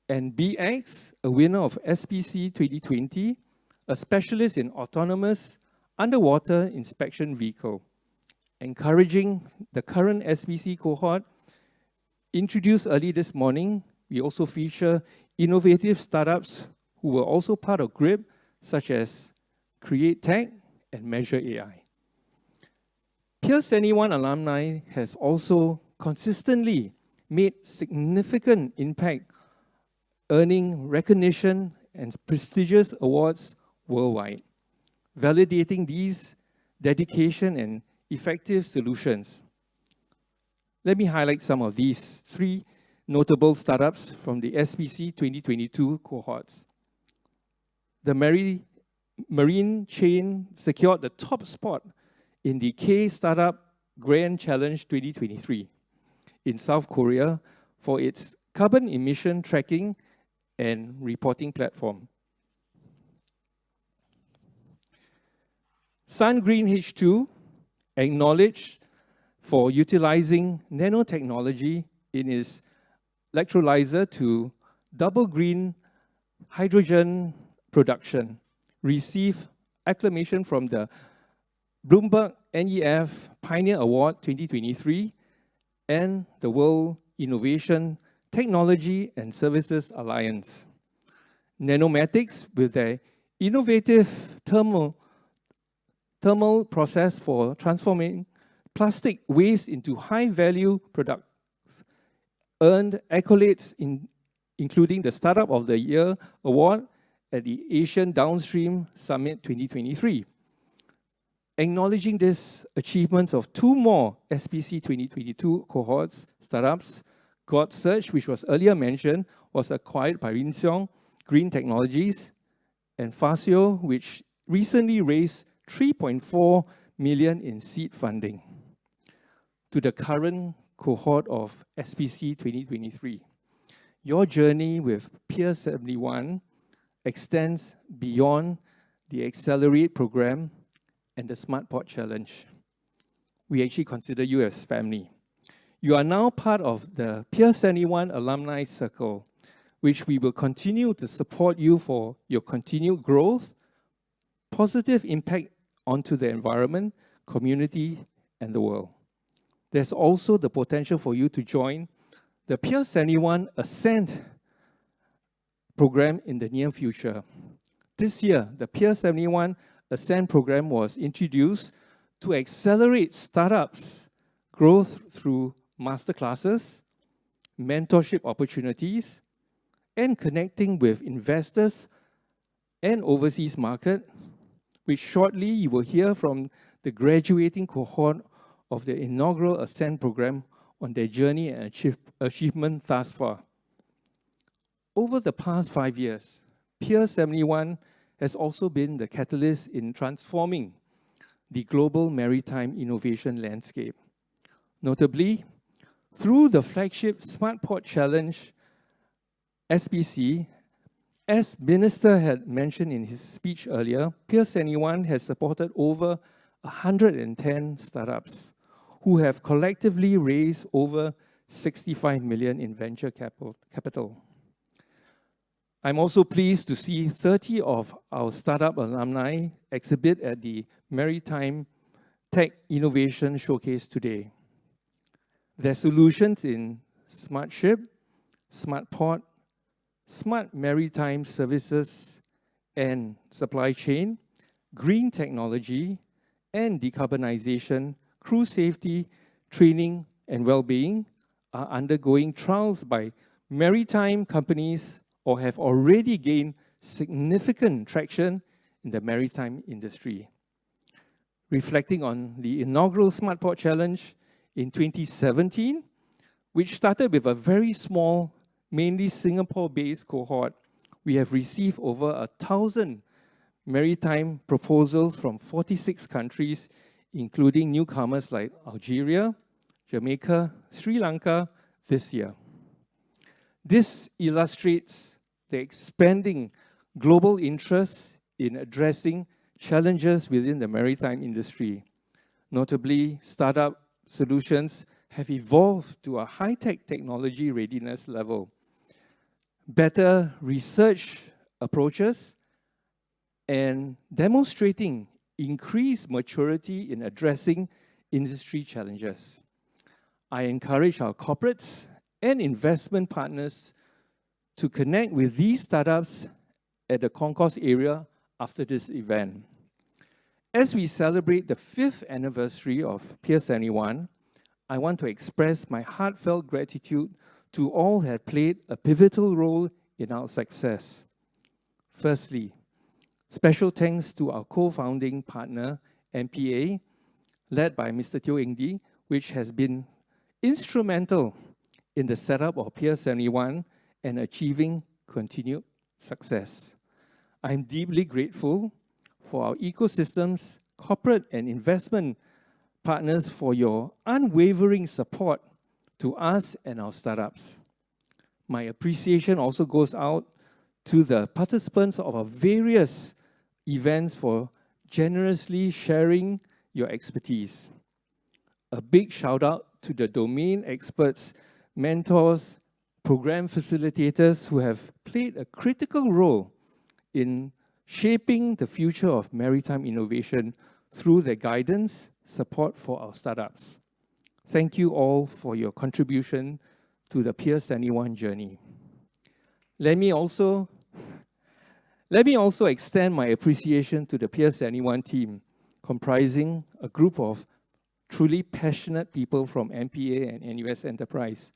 and BeeX, a winner of SPC 2020, a specialist in autonomous underwater inspection vehicle. Encouraging the current SPC cohort, introduced early this morning, we also feature innovative startups who were also part of GRIP, such as CRecTech and Measure AI. PIER71 alumni has also consistently made significant impact, earning recognition and prestigious awards worldwide, validating these dedication and effective solutions. Let me highlight some of these 3 notable startups from the SPC 2022 cohorts. The marine chain secured the top spot in the K Startup Grand Challenge 2023 in South Korea for its carbon emission tracking and reporting platform. Sun Green H2, acknowledged for utilizing nanotechnology in its electrolyzer to double green hydrogen production, received acclamation from the Bloomberg NEF Pioneer Award 2023 and the World Innovation Technology and Services Alliance. Nanomatics, with their innovative thermal process for transforming plastic waste into high-value products, earned accolades including the Startup of the Year Award at the Asian Downstream Summit 2023. Acknowledging these achievements of 2 more SPC 2022 cohorts startups, GodSearch, which was earlier mentioned, was acquired by Rinseong Green Technologies, and Fasio, which recently raised 3.4 million in seed funding. To the current cohort of SPC 2023, your journey with PIER71 extends beyond the Accelerate program and the Smart Port Challenge. We actually consider you as family. You are now part of the PIER71 Alumni Circle, which we will continue to support you for your continued growth, positive impact onto the environment, community, and the world. There's also the potential for you to join the PIER71 Ascent program in the near future. This year, the PIER71 Ascent program was introduced to accelerate startups' growth through masterclasses, mentorship opportunities, and connecting with investors and overseas market, which shortly you will hear from the graduating cohort of the inaugural Ascent program on their journey and achievement thus far. Over the past 5 years, PIER71 has also been the catalyst in transforming the global maritime innovation landscape. Notably, through the flagship Smart Port Challenge SPC, as Minister had mentioned in his speech earlier, PIER71 has supported over 110 startups who have collectively raised over 65 million in venture capital. I'm also pleased to see 30 of our startup alumni exhibit at the Maritime Tech Innovation Showcase today. Their solutions in smart ship, smart port, smart maritime services and supply chain, green technology and decarbonization, crew safety, training and well-being are undergoing trials by maritime companies or have already gained significant traction in the maritime industry. Reflecting on the inaugural Smart Port Challenge in 2017, which started with a very small, mainly Singapore-based cohort, we have received over 1,000 maritime proposals from 46 countries, including newcomers like Algeria, Jamaica, Sri Lanka this year. This illustrates the expanding global interest in addressing challenges within the maritime industry. Notably, startup solutions have evolved to a high-tech technology readiness level. Better research approaches and demonstrating increased maturity in addressing industry challenges. I encourage our corporates and investment partners to connect with these startups at the concourse area after this event. As we celebrate the 5th anniversary of PIER71, I want to express my heartfelt gratitude to all who have played a pivotal role in our success. Firstly, special thanks to our co-founding partner, MPA, led by Mr. Teo Eng Dee, which has been instrumental in the setup of PIER71 and achieving continued success. I'm deeply grateful for our ecosystems, corporate and investment partners for your unwavering support to us and our startups. My appreciation also goes out to the participants of our various events for generously sharing your expertise. A big shout out to the domain experts, mentors, program facilitators who have played a critical role in shaping the future of maritime innovation through their guidance, support for our startups. Thank you all for your contribution to the PIER71 journey. Let me also extend my appreciation to the PIER71 team, comprising a group of truly passionate people from MPA and NUS Enterprise,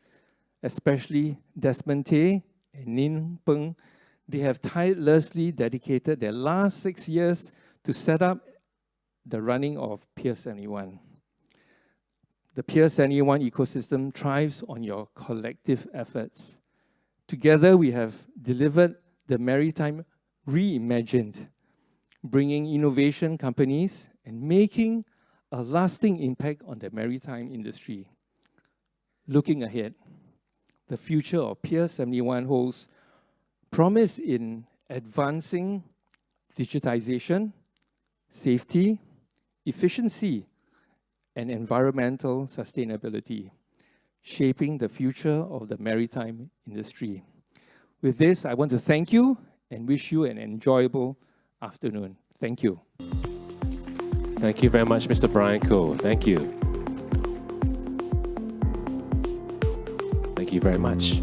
especially Desmond Tay and Nin Peng. They have tirelessly dedicated their last 6 years to set up the running of PIER71. The PIER71 ecosystem thrives on your collective efforts. Together, we have delivered the Maritime Reimagined, bringing innovation companies and making a lasting impact on the maritime industry. Looking ahead, the future of PIER71 holds promise in advancing digitization, safety, efficiency, and environmental sustainability, shaping the future of the maritime industry. With this, I want to thank you and wish you an enjoyable afternoon. Thank you. Thank you very much, Mr. Brian Koh. Thank you. Thank you very much.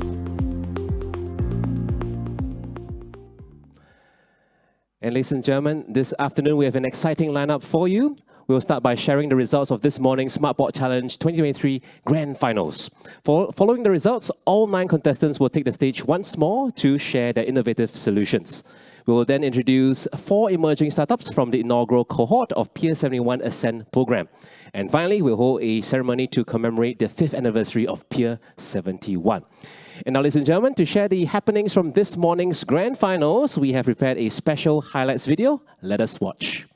And ladies and gentlemen, this afternoon we have an exciting lineup for you. We'll start by sharing the results of this morning's Smart Port Challenge 2023 Grand Finals. Following the results, all 9 contestants will take the stage once more to share their innovative solutions. We will then introduce 4 emerging startups from the inaugural cohort of PIER71 Ascend program. And finally, we'll hold a ceremony to commemorate the 5th anniversary of PIER71. And now, ladies and gentlemen, to share the happenings from this morning's Grand Finals, we have prepared a special highlights video. Let us watch.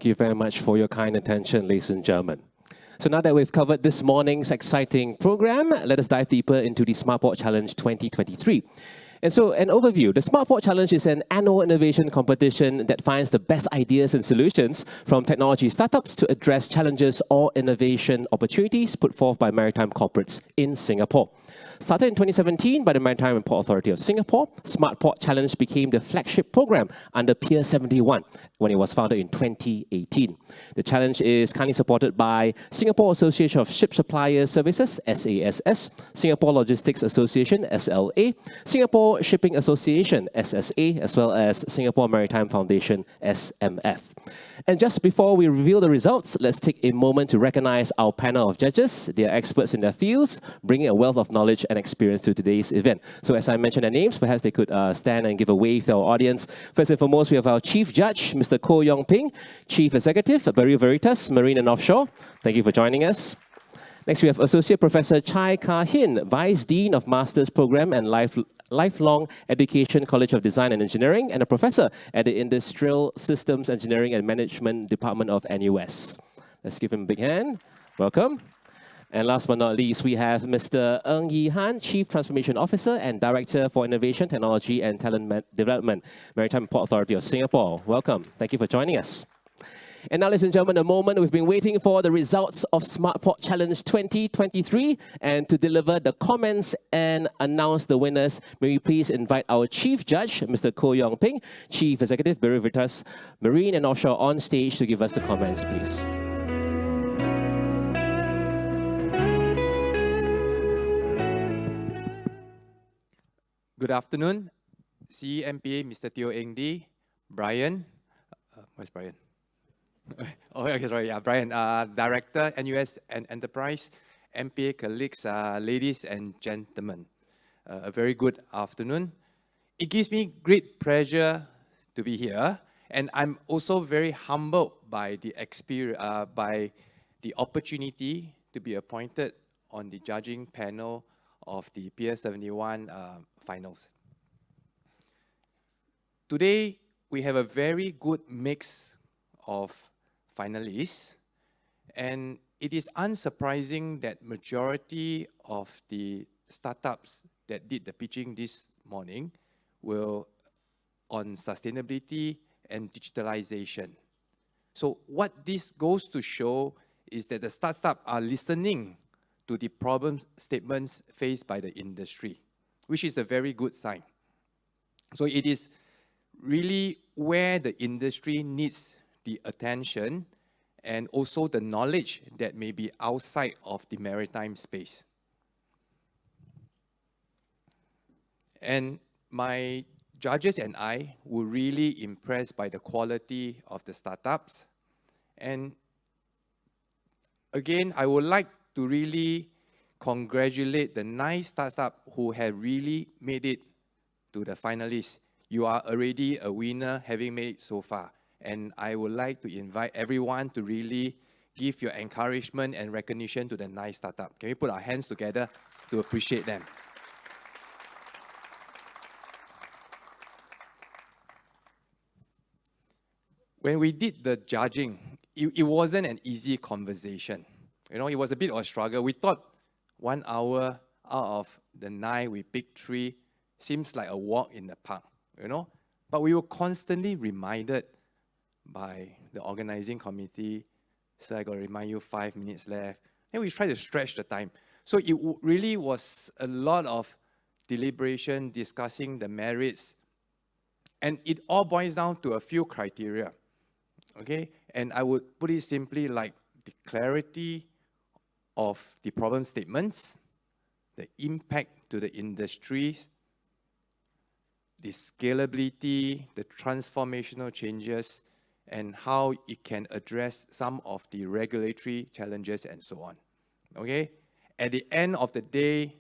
you very much for your kind attention, ladies and gentlemen. So now that we've covered this morning's exciting program, let us dive deeper into the SmartPort Challenge 2023. And so, an overview. The SmartPort Challenge is an annual innovation competition that finds the best ideas and solutions from technology startups to address challenges or innovation opportunities put forth by maritime corporates in Singapore. Started in 2017 by the Maritime and Port Authority of Singapore, SmartPort Challenge became the flagship program under PIER71 when it was founded in 2018. The challenge is kindly supported by Singapore Association of Ship Supplier Services, SASS, Singapore Logistics Association, SLA, Singapore Shipping Association, SSA, as well as Singapore Maritime Foundation, SMF. And just before we reveal the results, let's take a moment to recognize our panel of judges. They are experts in their fields, bringing a wealth of knowledge and experience to today's event. So as I mentioned their names, perhaps they could stand and give a wave to our audience. First and foremost, we have our Chief Judge, Mr. Koh Yong Ping, Chief Executive, Veritas, Marine and Offshore. Thank you for joining us. Next, we have Associate Professor Chai Kah Hin, Vice Dean of Master's Program and Lifelong Education College of Design and Engineering, and a Professor at the Industrial Systems Engineering and Management Department of NUS. Let's give him a big hand. Welcome. And last but not least, we have Mr. Ng Yi Han, Chief Transformation Officer and Director for Innovation, Technology and Talent Development, Maritime and Port Authority of Singapore. Welcome. Thank you for joining us. And now, ladies and gentlemen, a moment we've been waiting for, the results of SmartPort Challenge 2023. And to deliver the comments and announce the winners, may we please invite our Chief Judge, Mr. Koh Yong Ping, Chief Executive, Veritas, Marine and Offshore, on stage to give us the comments, please. Good afternoon, CMPA, Mr. Teo Eng Dee, Brian. Where's Brian? Oh, okay, sorry, yeah, Brian, Director, NUS and Enterprise, MPA colleagues, ladies and gentlemen. A very good afternoon. It gives me great pleasure to be here, and I'm also very humbled by the experience, by the opportunity to be appointed on the judging panel of the PIER71 finals. Today, we have a very good mix of finalists, and it is unsurprising that majority of the startups that did the pitching this morning were on sustainability and digitalization. So what this goes to show is that the startups are listening to the problem statements faced by the industry, which is a very good sign. So it is really where the industry needs the attention and also the knowledge that may be outside of the maritime space. And my judges and I were really impressed by the quality of the startups. And again, I would like to really congratulate the 9 startups who have really made it to the finalists. You are already a winner having made it so far. And I would like to invite everyone to really give your encouragement and recognition to the 9 startups. Can we put our hands together to appreciate them? When we did the judging, it wasn't an easy conversation. You know, it was a bit of a struggle. We thought 1 hour out of the 9, we picked 3. Seems like a walk in the park, you know. But we were constantly reminded by the organizing committee, so I got to remind you 5 minutes left. Then we tried to stretch the time. So it really was a lot of deliberation, discussing the merits, and it all boils down to a few criteria, okay? And I would put it simply like the clarity of the problem statements, the impact to the industries, the scalability, the transformational changes, and how it can address some of the regulatory challenges and so on, okay? At the end of the day,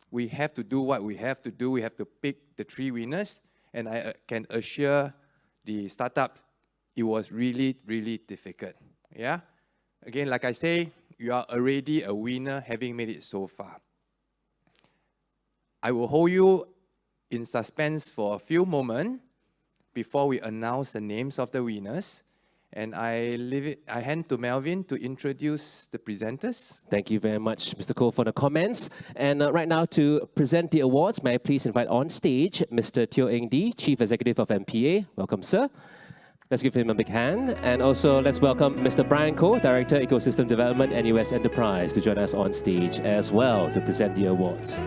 we have to do what we have to do. We have to pick the 3 winners, and I can assure the startup it was really, really difficult, yeah? Again, like I say, you are already a winner having made it so far. I will hold you in suspense for a few moments before we announce the names of the winners. And I hand to Melvin to introduce the presenters. Thank you very much, Mr. Koh, for the comments. And right now, to present the awards, may I please invite on stage Mr. Teo Eng Dee, Chief Executive of MPA. Welcome, sir. Let's give him a big hand. And also, let's welcome Mr. Brian Koh, Director, Ecosystem Development and US Enterprise, to join us on stage as well to present the awards.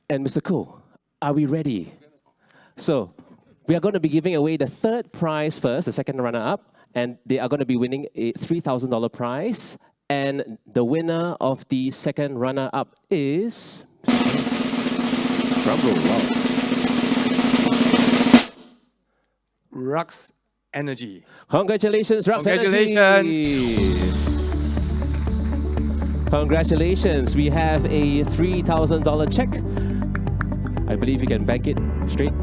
And Mr. Koh, are we ready? So, we are going to be giving away the third prize first, the second runner-up, and they are going to be winning a $3,000 prize. And the winner of the second runner-up is... Drum roll, wow. Rux Energy. Congratulations, Rux Energy. Congratulations. We have a $3,000 check. I believe you can bank it straight.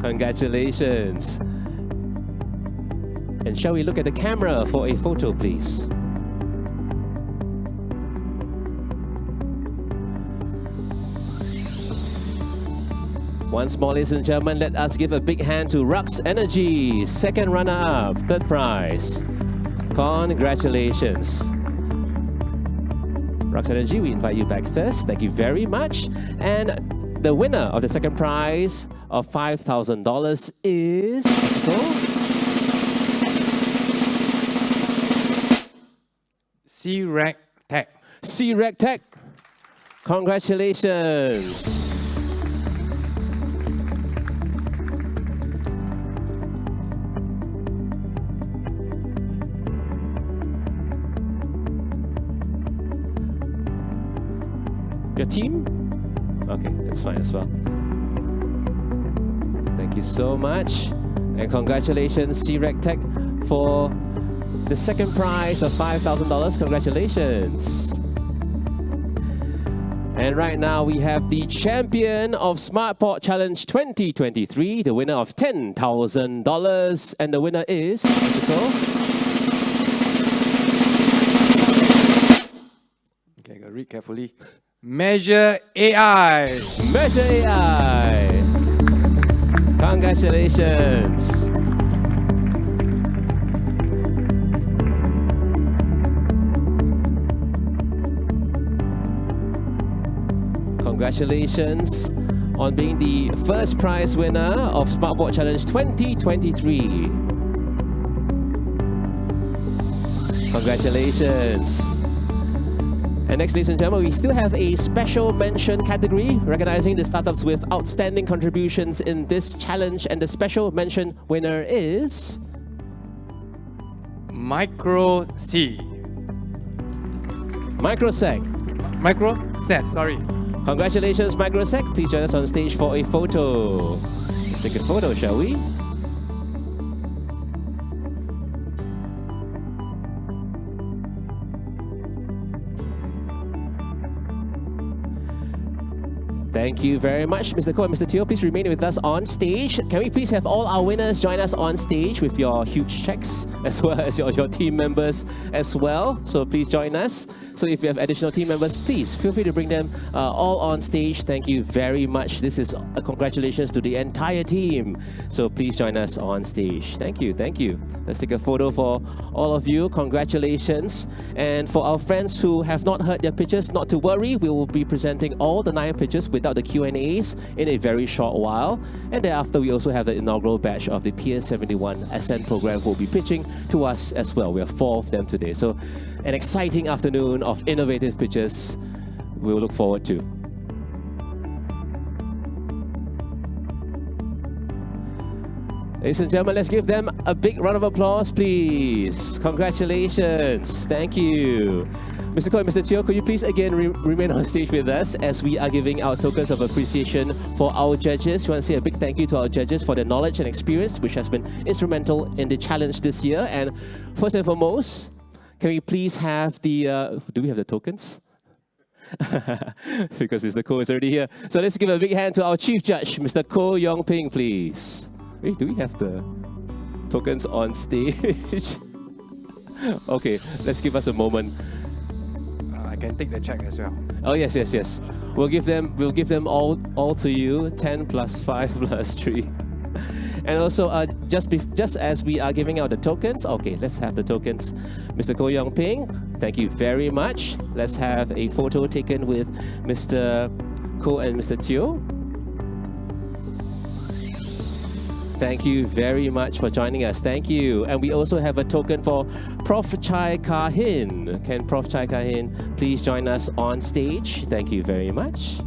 Congratulations. And shall we look at the camera for a photo, please? Once more, ladies and gentlemen, let us give a big hand to Rux Energy, second runner-up, third prize. Congratulations. Rux Energy, we invite you back first. Thank you very much. And the winner of the second prize of $5,000 is... CRecTech. CRecTech. Congratulations. Your team? Okay, that's fine as well. Thank you so much. And congratulations, CRecTech, for the second prize of $5,000. Congratulations. And right now we have the champion of SmartPort Challenge 2023, the winner of $10,000. And the winner is... Okay, I gotta read carefully. Measure AI. Measure AI. Congratulations. Congratulations on being the first prize winner of SmartPort Challenge 2023. Congratulations. And next, ladies and gentlemen, we still have a special mention category recognizing the startups with outstanding contributions in this challenge. And the special mention winner is... MicroSec. MicroSec, sorry. Congratulations, MicroSec. Please join us on stage for a photo. Let's take a photo, shall we? Thank you very much, Mr. Koh and Mr. Teo. Please remain with us on stage. Can we please have all our winners join us on stage with your huge checks, as well as your team members as well. So please join us. So if you have additional team members, please feel free to bring them all on stage. Thank you very much. This is a congratulations to the entire team. So please join us on stage. Thank you, thank you. Let's take a photo for all of you. Congratulations. And for our friends who have not heard their pitches, not to worry. We will be presenting all the 9 pitches without the Q&As in a very short while. And thereafter, we also have the inaugural batch of the PIER71 Ascent program who will be pitching to us as well. We have 4 of them today. So an exciting afternoon of innovative pitches we will look forward to. Ladies and gentlemen, let's give them a big round of applause, please. Congratulations. Thank you. Mr. Koh and Mr. Teo, could you please again remain on stage with us as we are giving our tokens of appreciation for our judges. We want to say a big thank you to our judges for their knowledge and experience, which has been instrumental in the challenge this year. And first and foremost, can we please have the... do we have the tokens? Because Mr. Koh is already here. So let's give a big hand to our chief judge, Mr. Koh Yong Ping, please. Wait, do we have the tokens on stage? Okay, let's give us a moment. can take the check as well. Oh yes, yes, yes. We'll give them all to you. 10 plus 5 plus 3. And also, just as we are giving out the tokens, okay, let's have the tokens. Mr. Ko Yong Ping, thank you very much. Let's have a photo taken with Mr. Ko and Mr. Teo. Thank you very much for joining us. Thank you. And we also have a token for Prof. Chai Kahin. Can Prof. Chai Kahin please join us on stage? Thank you very much.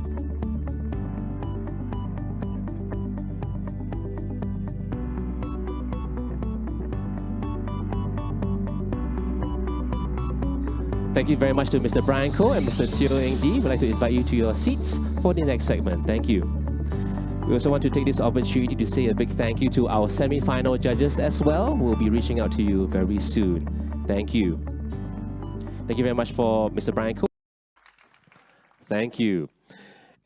Thank you very much to Mr. Brian Koh and Mr. Teo Eng Dee. We'd like to invite you to your seats for the next segment. Thank you. We also want to take this opportunity to say a big thank you to our semi-final judges as well. We'll be reaching out to you very soon. Thank you. Thank you very much for Mr. Brian Koh. Thank you.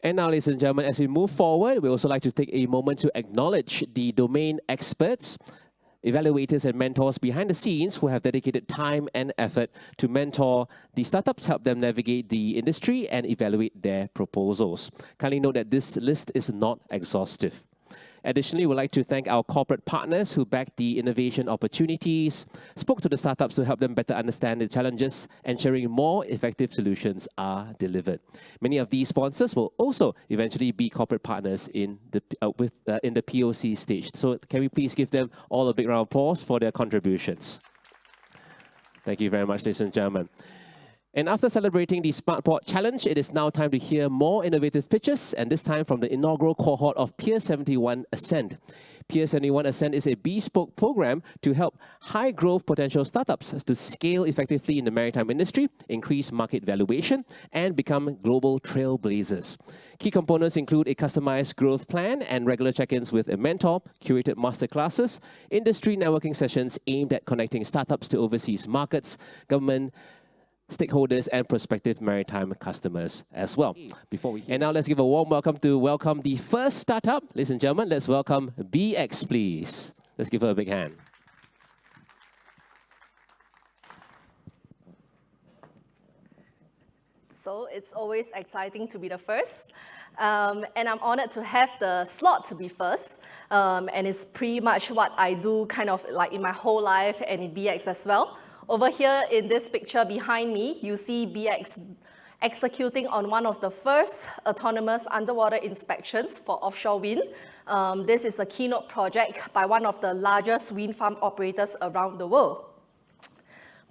And now, ladies and gentlemen, as we move forward, we also like to take a moment to acknowledge the domain experts, evaluators and mentors behind the scenes who have dedicated time and effort to mentor the startups, help them navigate the industry and evaluate their proposals. Kindly note that this list is not exhaustive. Additionally, we'd like to thank our corporate partners who backed the innovation opportunities, spoke to the startups to help them better understand the challenges, ensuring more effective solutions are delivered. Many of these sponsors will also eventually be corporate partners in the POC stage. So can we please give them all a big round of applause for their contributions? Thank you very much, ladies and gentlemen. And after celebrating the SmartPort Challenge, it is now time to hear more innovative pitches, and this time from the inaugural cohort of PIER71 Ascend. PIER71 Ascend is a bespoke program to help high-growth potential startups to scale effectively in the maritime industry, increase market valuation, and become global trailblazers. Key components include a customized growth plan and regular check-ins with a mentor, curated masterclasses, industry networking sessions aimed at connecting startups to overseas markets, government, stakeholders and prospective maritime customers as well. And now let's give a warm welcome to the first startup. Ladies and gentlemen, let's welcome BeeX, please. Let's give her a big hand. So it's always exciting to be the first. And I'm honored to have the slot to be first. And it's pretty much what I do kind of like in my whole life and in BeeX as well. Over here in this picture behind me, you see BeeX executing on one of the first autonomous underwater inspections for offshore wind. This is a keynote project by one of the largest wind farm operators around the world.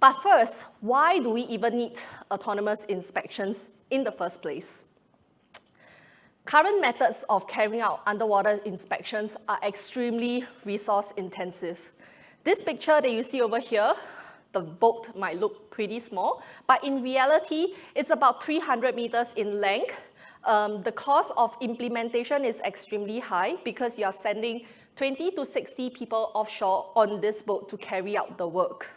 But first, why do we even need autonomous inspections in the first place? Current methods of carrying out underwater inspections are extremely resource intensive. This picture that you see over here, the boat might look pretty small, but in reality, it's about 300 meters in length. The cost of implementation is extremely high because you are sending 20 to 60 people offshore on this boat to carry out the work.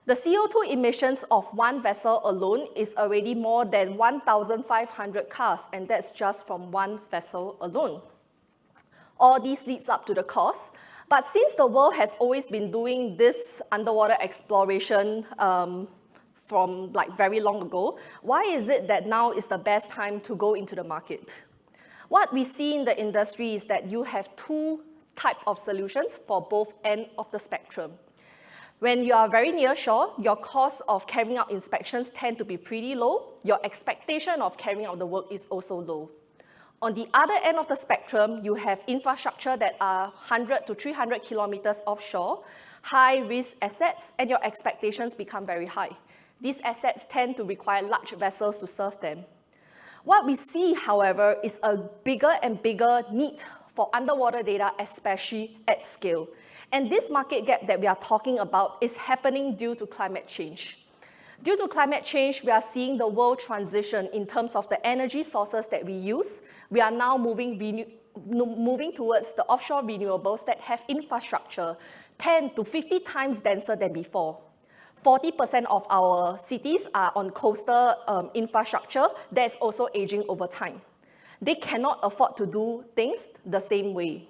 The CO2 emissions of one vessel alone is already more than 1,500 cars, and that's just from one vessel alone. All this leads up to the cost. But since the world has always been doing this underwater exploration from like very long ago, why is it that now is the best time to go into the market? What we see in the industry is that you have two types of solutions for both ends of the spectrum. When you are very near shore, your cost of carrying out inspections tend to be pretty low. Your expectation of carrying out the work is also low. On the other end of the spectrum, you have infrastructure that are 100 to 300 kilometers offshore, high-risk assets, and your expectations become very high. These assets tend to require large vessels to serve them. What we see, however, is a bigger and bigger need for underwater data, especially at scale. And this market gap that we are talking about is happening due to climate change. Due to climate change, we are seeing the world transition in terms of the energy sources that we use. We are now moving towards the offshore renewables that have infrastructure 10 to 50 times denser than before. 40% of our cities are on coastal infrastructure that's also aging over time. They cannot afford to do things the same way.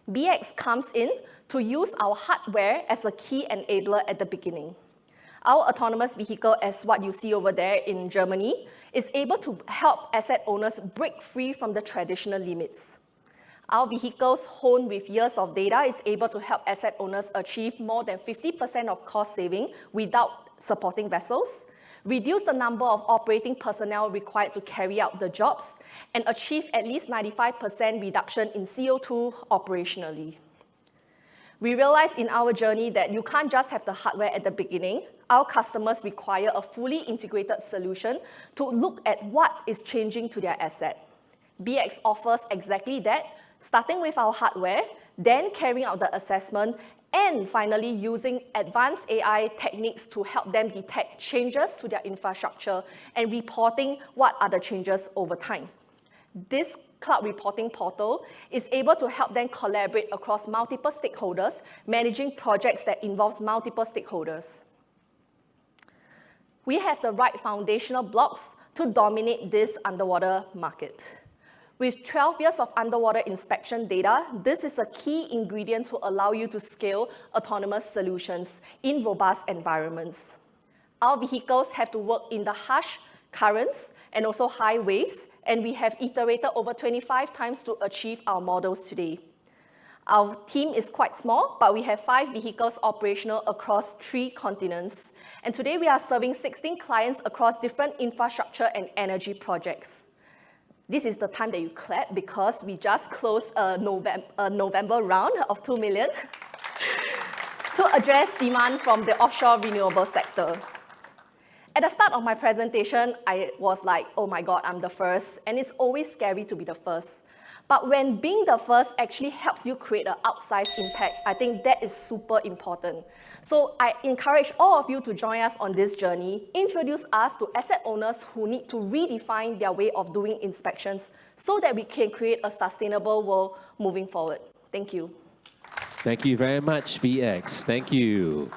BeeX comes in to use our hardware as a key enabler at the beginning. Our autonomous vehicle, as what you see over there in Germany, is able to help asset owners break free from the traditional limits. Our vehicles, honed with years of data, is able to help asset owners achieve more than 50% of cost saving without supporting vessels, reduce the number of operating personnel required to carry out the jobs, and achieve at least 95% reduction in CO2 operationally. We realized in our journey that you can't just have the hardware at the beginning. Our customers require a fully integrated solution to look at what is changing to their asset. BeeX offers exactly that, starting with our hardware, then carrying out the assessment, and finally using advanced AI techniques to help them detect changes to their infrastructure and reporting what are the changes over time. This cloud reporting portal is able to help them collaborate across multiple stakeholders, managing projects that involve multiple stakeholders. We have the right foundational blocks to dominate this underwater market. With 12 years of underwater inspection data, this is a key ingredient to allow you to scale autonomous solutions in robust environments. Our vehicles have to work in the harsh currents and also high waves, and we have iterated over 25 times to achieve our models today. Our team is quite small, but we have 5 vehicles operational across 3 continents. And today we are serving 16 clients across different infrastructure and energy projects. This is the time that you clap because we just closed a November round of $2 million to address demand from the offshore renewable sector. At the start of my presentation, I was like, oh my God, I'm the first, and it's always scary to be the first. But when being the first actually helps you create an outsized impact, I think that is super important. So I encourage all of you to join us on this journey, introduce us to asset owners who need to redefine their way of doing inspections so that we can create a sustainable world moving forward. Thank you. Thank you very much, BeeX. Thank you.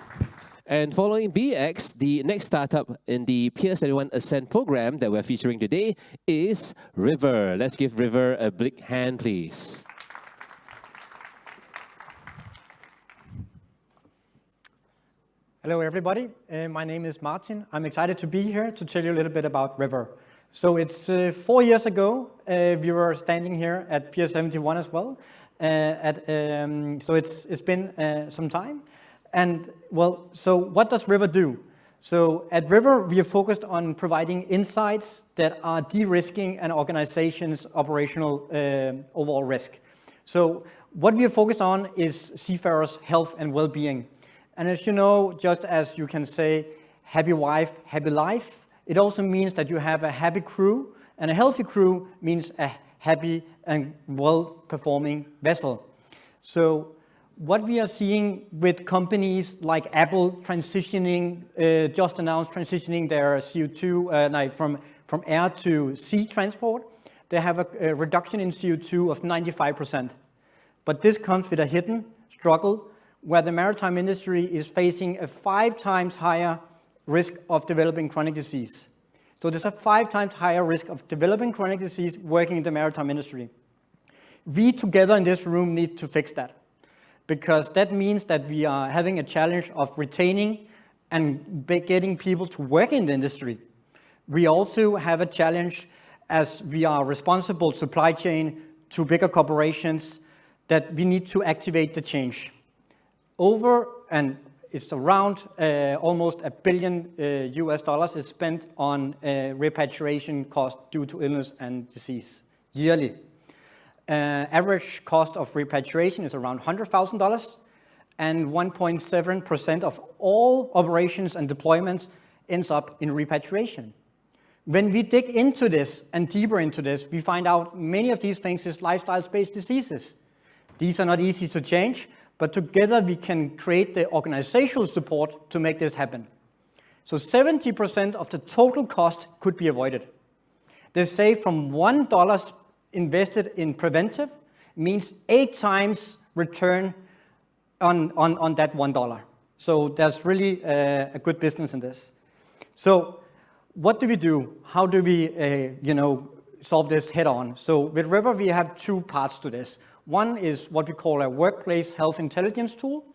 And following BeeX, the next startup in the PIER71 Ascent program that we're featuring today is Riverr. Let's give Riverr a big hand, please. Hello, everybody. My name is Martin. I'm excited to be here to tell you a little bit about Riverr. So it's 4 years ago, we were standing here at PIER71 as well. So it's been some time. And well, so what does Riverr do? So at Riverr, we are focused on providing insights that are de-risking an organization's operational overall risk. So what we are focused on is seafarers' health and well-being. And as you know, just as you can say, happy wife, happy life, it also means that you have a happy crew, and a healthy crew means a happy and well-performing vessel. So what we are seeing with companies like Apple transitioning, just announced transitioning their CO2 from air to sea transport, they have a reduction in CO2 of 95%. But this comes with a hidden struggle where the maritime industry is facing a 5 times higher risk of developing chronic disease. So there's a 5 times higher risk of developing chronic disease working in the maritime industry. We together in this room need to fix that, because that means that we are having a challenge of retaining and getting people to work in the industry. We also have a challenge as we are responsible supply chain to bigger corporations that we need to activate the change. It's around almost $1 billion US is spent on repatriation costs due to illness and disease yearly. Average cost of repatriation is around $100,000, and 1.7% of all operations and deployments ends up in repatriation. When we dig into this and deeper into this, we find out many of these things is lifestyle-based diseases. These are not easy to change, but together we can create the organizational support to make this happen. So 70% of the total cost could be avoided. They say from $1 invested in preventive means 8 times return on that $1. So there's really a good business in this. So what do we do? How do we solve this head on? So with Riverr, we have 2 parts to this. One is what we call a workplace health intelligence tool.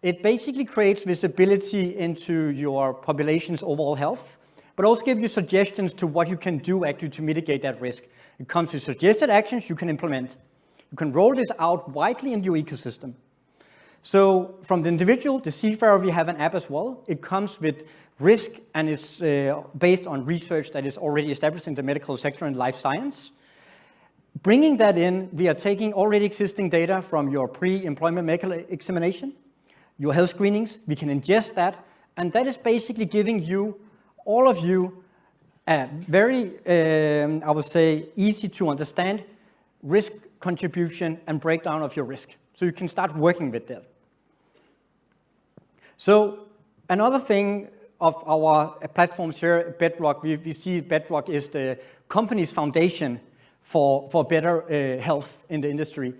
It basically creates visibility into your population's overall health, but also gives you suggestions to what you can do actually to mitigate that risk. It comes with suggested actions you can implement. You can roll this out widely in your ecosystem. So from the individual, the seafarer, we have an app as well. It comes with risk and is based on research that is already established in the medical sector and life science. Bringing that in, we are taking already existing data from your pre-employment medical examination, your health screenings, we can ingest that, and that is basically giving you, all of you, a very, I would say, easy to understand risk contribution and breakdown of your risk. So you can start working with that. So another thing of our platforms here at Bedrock, we see Bedrock is the company's foundation for better health in the industry,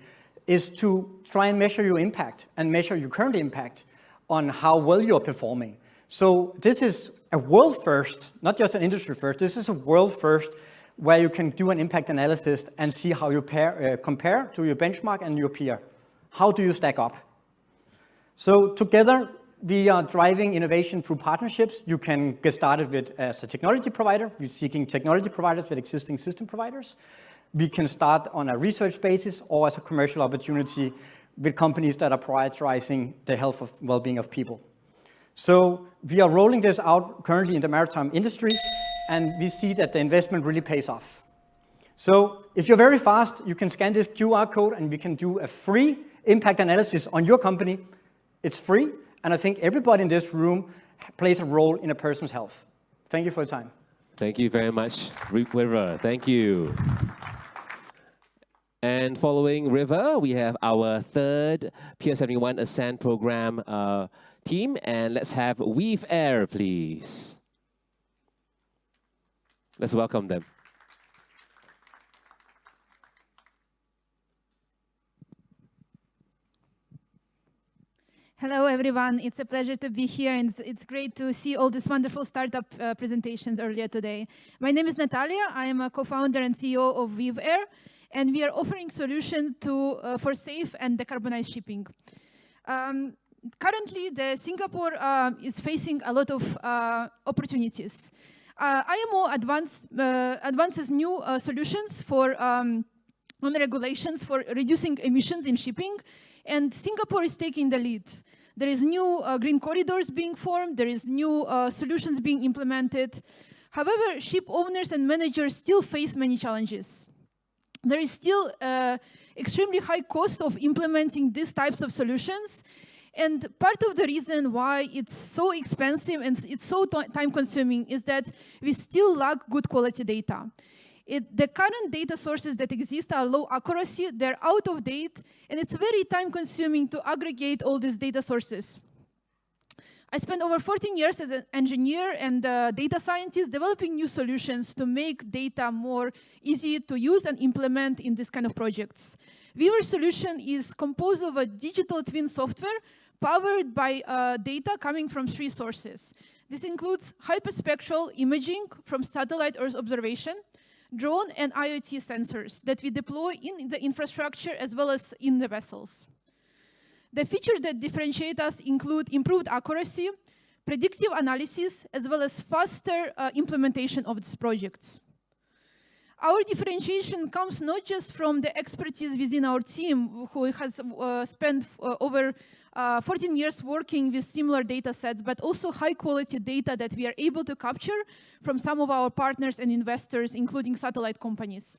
is to try and measure your impact and measure your current impact on how well you're performing. So this is a world first, not just an industry first, this is a world first where you can do an impact analysis and see how you compare to your benchmark and your peer. How do you stack up? So together, we are driving innovation through partnerships. You can get started with as a technology provider. We're seeking technology providers with existing system providers. We can start on a research basis or as a commercial opportunity with companies that are prioritizing the health of well-being of people. So we are rolling this out currently in the maritime industry, and we see that the investment really pays off. So if you're very fast, you can scan this QR code and we can do a free impact analysis on your company. It's free, and I think everybody in this room plays a role in a person's health. Thank you for your time. Thank you very much, Riverr. Thank you. And following Riverr, we have our third PIER71 Ascend program team, and let's have WeavAir, please. Let's welcome them. Hello, everyone. It's a pleasure to be here, and it's great to see all these wonderful startup presentations earlier today. My name is Natalia. I am a co-founder and CEO of WeavAir, and we are offering solutions for safe and decarbonized shipping. Currently, Singapore is facing a lot of opportunities. IMO advances new solutions for on regulations for reducing emissions in shipping, and Singapore is taking the lead. There is new green corridors being formed, there is new solutions being implemented. However, ship owners and managers still face many challenges. There is still extremely high cost of implementing these types of solutions, and part of the reason why it's so expensive and it's so time-consuming is that we still lack good quality data. The current data sources that exist are low accuracy, they're out of date, and it's very time-consuming to aggregate all these data sources. I spent over 14 years as an engineer and data scientist developing new solutions to make data more easy to use and implement in this kind of projects. WeavAir solution is composed of a digital twin software powered by data coming from 3 sources. This includes hyperspectral imaging from satellite Earth observation, drone and IoT sensors that we deploy in the infrastructure as well as in the vessels. The features that differentiate us include improved accuracy, predictive analysis, as well as faster implementation of these projects. Our differentiation comes not just from the expertise within our team, who has spent over 14 years working with similar data sets, but also high quality data that we are able to capture from some of our partners and investors, including satellite companies.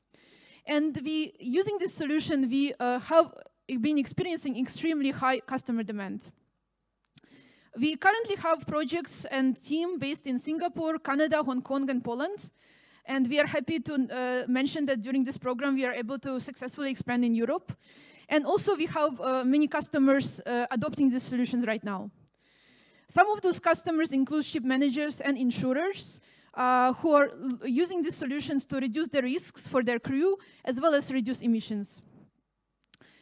And using this solution, we have been experiencing extremely high customer demand. We currently have projects and team based in Singapore, Canada, Hong Kong, and Poland. And we are happy to mention that during this program, we are able to successfully expand in Europe. And also, we have many customers adopting these solutions right now. Some of those customers include ship managers and insurers who are using these solutions to reduce the risks for their crew, as well as reduce emissions.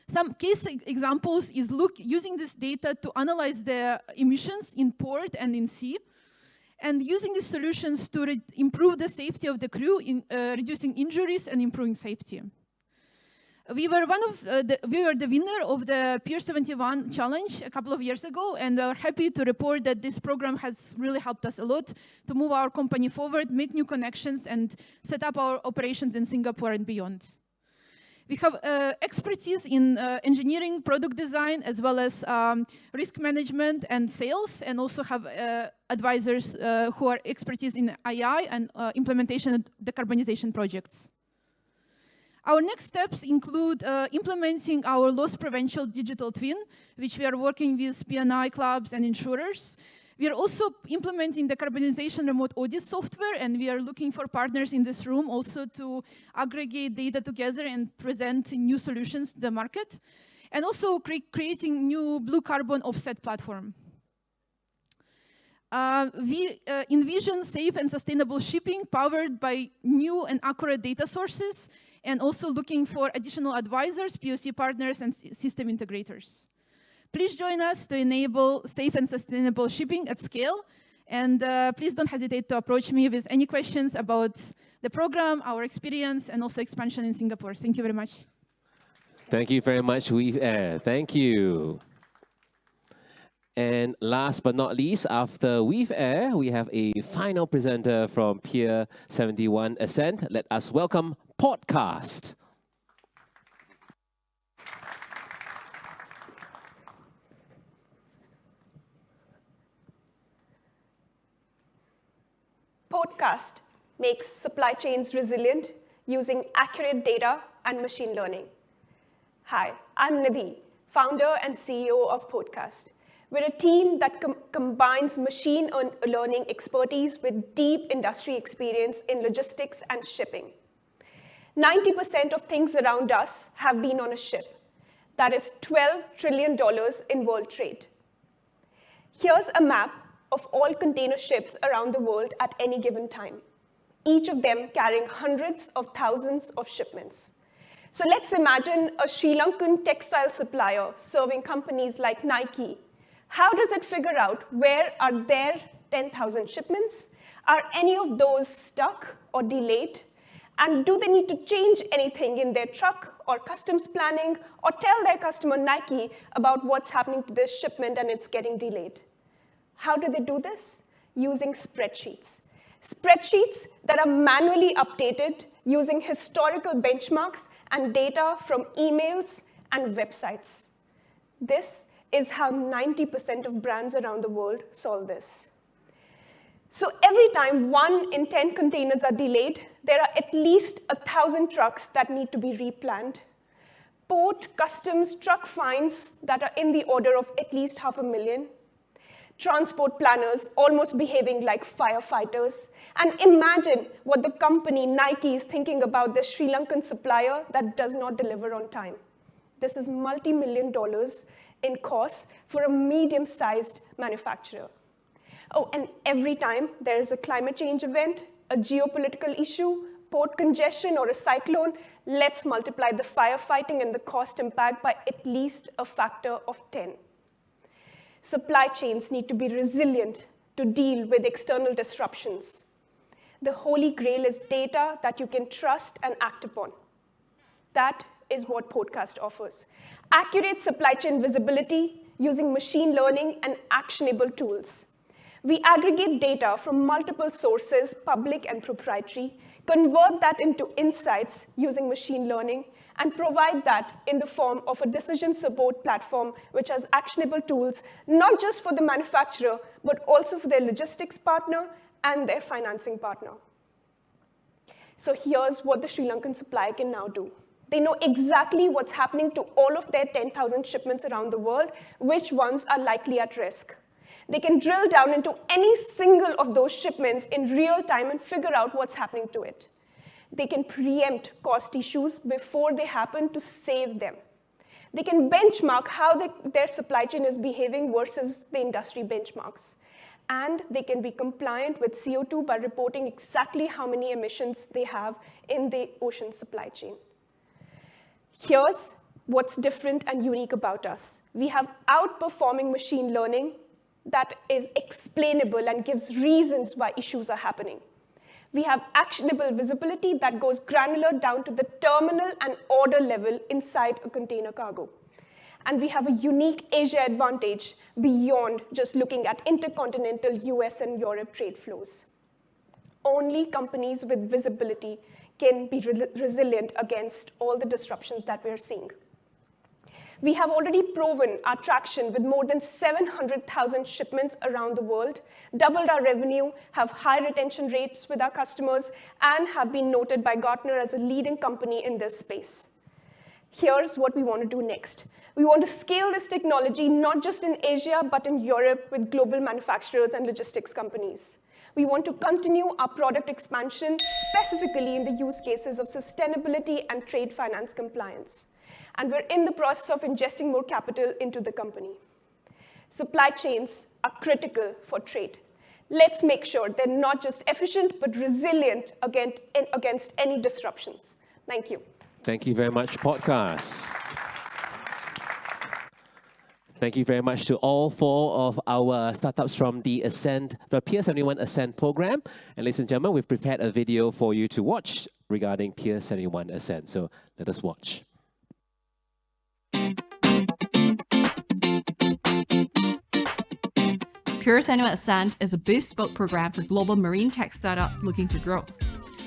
Some case examples is using this data to analyze the emissions in port and in sea, and using these solutions to improve the safety of the crew, in reducing injuries and improving safety. we were the winner of the PIER71 challenge a couple of years ago, and are happy to report that this program has really helped us a lot to move our company forward, make new connections, and set up our operations in Singapore and beyond. We have expertise in engineering, product design, as well as risk management and sales, and also have advisors who are expertise in AI and implementation and decarbonization projects. Our next steps include implementing our loss prevention digital twin, which we are working with P&I clubs and insurers. We are also implementing the decarbonization remote audit software, and we are looking for partners in this room also to aggregate data together and present new solutions to the market, and also creating new blue carbon offset platform. We envision safe and sustainable shipping powered by new and accurate data sources, and also looking for additional advisors, POC partners, and system integrators. Please join us to enable safe and sustainable shipping at scale. And please don't hesitate to approach me with any questions about the program, our experience, and also expansion in Singapore. Thank you very much. Thank you very much, WeavAir. Thank you. And last but not least, after WeavAir, we have a final presenter from PIER71 Ascent. Let us welcome Portcast. Portcast makes supply chains resilient using accurate data and machine learning. Hi, I'm Nidhi, founder and CEO of Portcast. We're a team that combines machine learning expertise with deep industry experience in logistics and shipping. 90% of things around us have been on a ship. That is $12 trillion in world trade. Here's a map of all container ships around the world at any given time, each of them carrying hundreds of thousands of shipments. So let's imagine a Sri Lankan textile supplier serving companies like Nike. How does it figure out where are their 10,000 shipments? Are any of those stuck or delayed? And do they need to change anything in their truck or customs planning, or tell their customer Nike about what's happening to this shipment and it's getting delayed? How do they do this? Using spreadsheets. Spreadsheets that are manually updated using historical benchmarks and data from emails and websites. This is how 90% of brands around the world solve this. So every time 1 in 10 containers are delayed, there are at least 1,000 trucks that need to be replanned. Port, customs, truck fines that are in the order of at least 500,000. Transport planners almost behaving like firefighters. And imagine what the company Nike is thinking about this Sri Lankan supplier that does not deliver on time. This is multi-million dollars in costs for a medium-sized manufacturer. Oh, and every time there is a climate change event, a geopolitical issue, port congestion, or a cyclone, let's multiply the firefighting and the cost impact by at least a factor of 10. Supply chains need to be resilient to deal with external disruptions. The holy grail is data that you can trust and act upon. That is what Portcast offers. Accurate supply chain visibility using machine learning and actionable tools. We aggregate data from multiple sources, public and proprietary, convert that into insights using machine learning, and provide that in the form of a decision support platform which has actionable tools, not just for the manufacturer, but also for their logistics partner and their financing partner. So here's what the Sri Lankan supplier can now do. They know exactly what's happening to all of their 10,000 shipments around the world, which ones are likely at risk. They can drill down into any single of those shipments in real time and figure out what's happening to it. They can preempt cost issues before they happen to save them. They can benchmark how their supply chain is behaving versus the industry benchmarks. And they can be compliant with CO2 by reporting exactly how many emissions they have in the ocean supply chain. Here's what's different and unique about us. We have outperforming machine learning that is explainable and gives reasons why issues are happening. We have actionable visibility that goes granular down to the terminal and order level inside a container cargo. And we have a unique Asia advantage beyond just looking at intercontinental US and Europe trade flows. Only companies with visibility can be resilient against all the disruptions that we're seeing. We have already proven our traction with more than 700,000 shipments around the world, doubled our revenue, have high retention rates with our customers, and have been noted by Gartner as a leading company in this space. Here's what we want to do next. We want to scale this technology not just in Asia, but in Europe with global manufacturers and logistics companies. We want to continue our product expansion, specifically in the use cases of sustainability and trade finance compliance. And we're in the process of ingesting more capital into the company. Supply chains are critical for trade. Let's make sure they're not just efficient, but resilient against any disruptions. Thank you. Thank you very much, Portcast. Thank you very much to all 4 of our startups from the PIER71 Ascent program. And ladies and gentlemen, we've prepared a video for you to watch regarding PIER71 Ascent. So let us watch. PIER71 Ascent is a bespoke program for global marine tech startups looking for growth.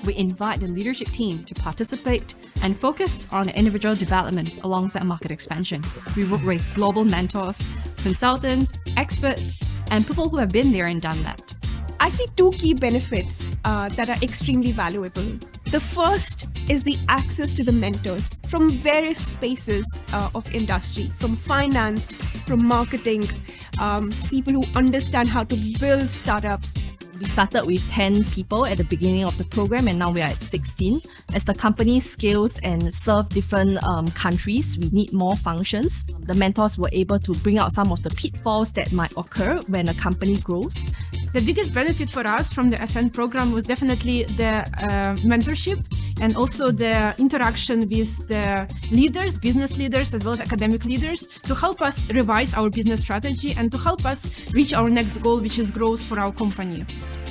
We invite the leadership team to participate and focus on individual development alongside market expansion. We work with global mentors, consultants, experts, and people who have been there and done that. I see 2 key benefits that are extremely valuable. The first is the access to the mentors from various spaces of industry, from finance, from marketing, people who understand how to build startups. We started with 10 people at the beginning of the program, and now we are at 16. As the company scales and serve different countries, we need more functions. The mentors were able to bring out some of the pitfalls that might occur when a company grows. The biggest benefit for us from the Ascent program was definitely the mentorship and also the interaction with the leaders, business leaders, as well as academic leaders, to help us revise our business strategy and to help us reach our next goal, which is growth for our company.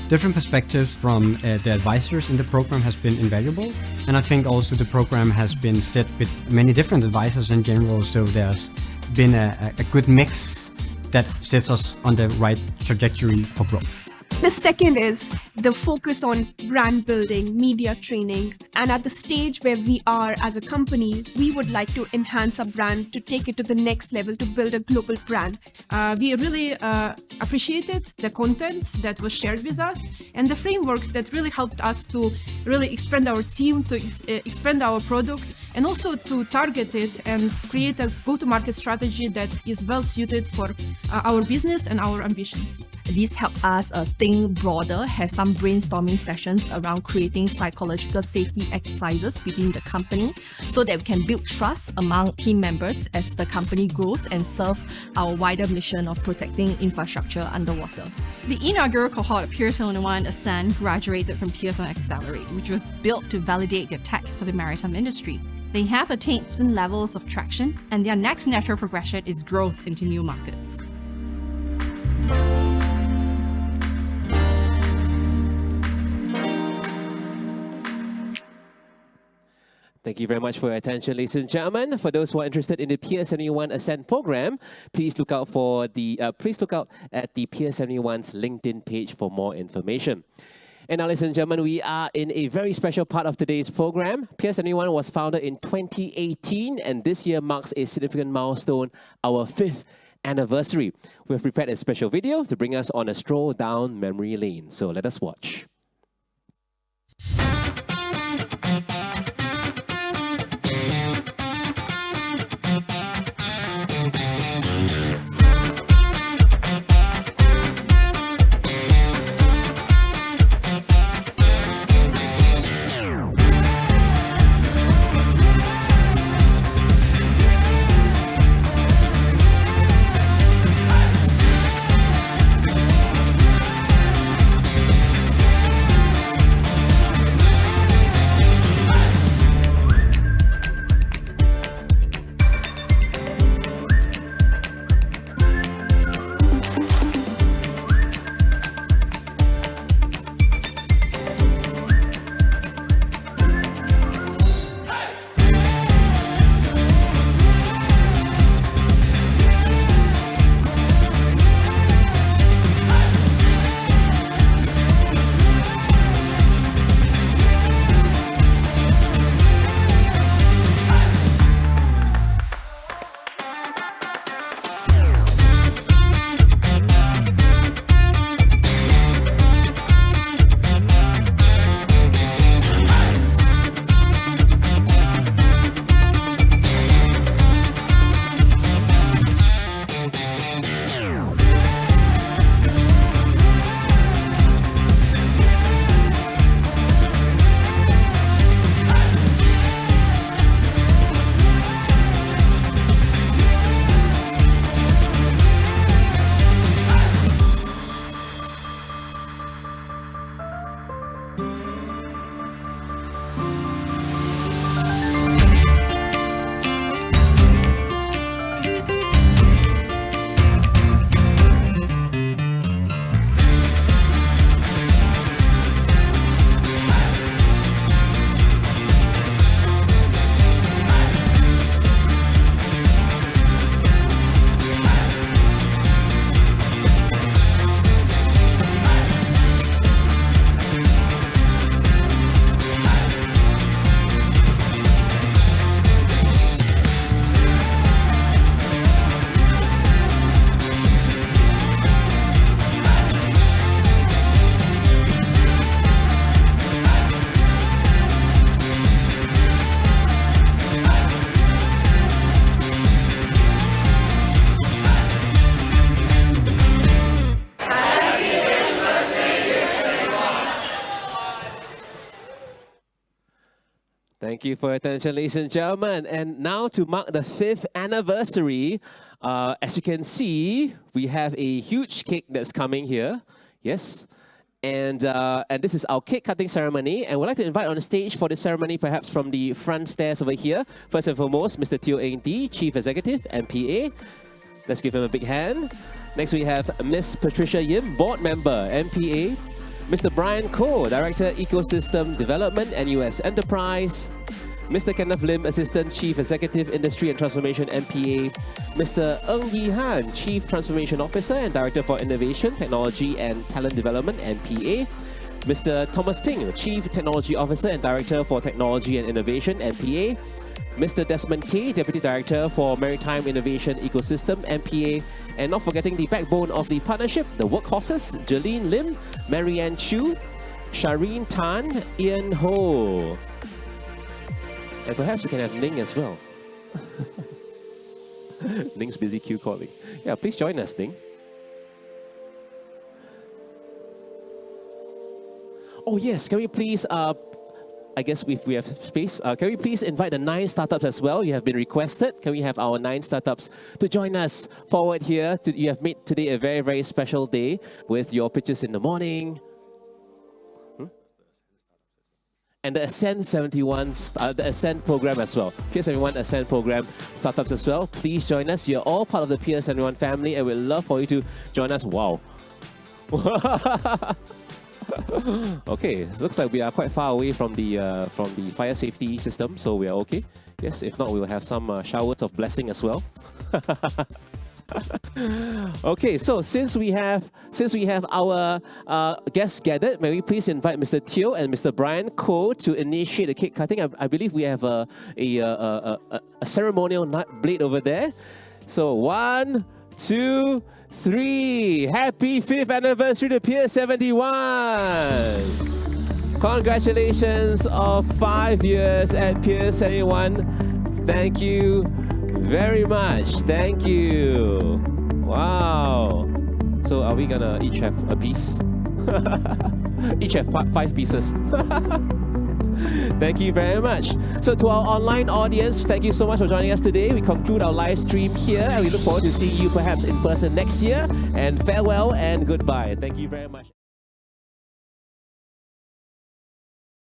Different perspectives from the advisors in the program has been invaluable. And I think also the program has been set with many different advisors in general, so there's been a good mix that sets us on the right trajectory for growth. The second is the focus on brand building, media training, and at the stage where we are as a company, we would like to enhance our brand to take it to the next level to build a global brand. We really appreciated the content that was shared with us and the frameworks that really helped us to really expand our team, to expand our product, and also to target it and create a go-to-market strategy that is well suited for our business and our ambitions. These help us think broader, have some brainstorming sessions around creating psychological safety exercises within the company so that we can build trust among team members as the company grows and serve our wider mission of protecting infrastructure underwater. The inaugural cohort of PIER71 Ascent graduated from PIER71 Accelerate, which was built to validate their tech for the maritime industry. They have attained certain levels of traction, and their next natural progression is growth into new markets. Thank you very much for your attention, ladies and gentlemen. For those who are interested in the PIER71 Ascent program, please look out at the PIER71's LinkedIn page for more information. And now, ladies and gentlemen, we are in a very special part of today's program. PIER71 was founded in 2018, and this year marks a significant milestone, our 5th anniversary. We have prepared a special video to bring us on a stroll down memory lane. So let us watch. Thank you for your attention, ladies and gentlemen. And now to mark the 5th anniversary, as you can see, we have a huge cake that's coming here. Yes. And this is our cake cutting ceremony. And we'd like to invite on the stage for the ceremony, perhaps from the front stairs over here. First and foremost, Mr. Teo Eng Dee, Chief Executive, MPA. Let's give him a big hand. Next, we have Ms. Patricia Yim, Board Member, MPA. Mr. Brian Koh, Director, Ecosystem Development and US Enterprise. Mr. Kenneth Lim, Assistant Chief Executive, Industry and Transformation, MPA. Mr. Ng Yi Han, Chief Transformation Officer and Director for Innovation, Technology and Talent Development, MPA. Mr. Thomas Ting, Chief Technology Officer and Director for Technology and Innovation, MPA. Mr. Desmond Tay, Deputy Director for Maritime Innovation Ecosystem, MPA. And not forgetting the backbone of the partnership, the workhorses, Jeline Lim, Marianne Chu, Shireen Tan, Ian Ho. And perhaps we can have Ning as well. Ning's busy queue calling. Yeah, please join us, Ning. Oh yes, can we please, I guess if we have space, can we please invite the 9 startups as well? You have been requested. Can we have our 9 startups to join us forward here? You have made today a very, very special day with your pictures in the morning. And the Ascend 71, the Ascend program as well. PIER71 Ascend program startups as well. Please join us. You're all part of the PIER71 family, and we'd love for you to join us. Wow. Okay, looks like we are quite far away from the fire safety system, so we are okay. Yes, if not, we will have some showers of blessing as well. Okay, so since we have our guests gathered, may we please invite Mr. Teo and Mr. Brian Koh to initiate the cake cutting. I believe we have a ceremonial blade over there. So 1, 2, 3. Happy 5th anniversary to PIER71. Congratulations of 5 years at PIER71. Thank you very much. Thank you. Wow. So are we gonna each have a piece? Each have 5 pieces. Thank you very much. So to our online audience, thank you so much for joining us today. We conclude our live stream here, and we look forward to seeing you perhaps in person next year. And farewell and goodbye. Thank you very much.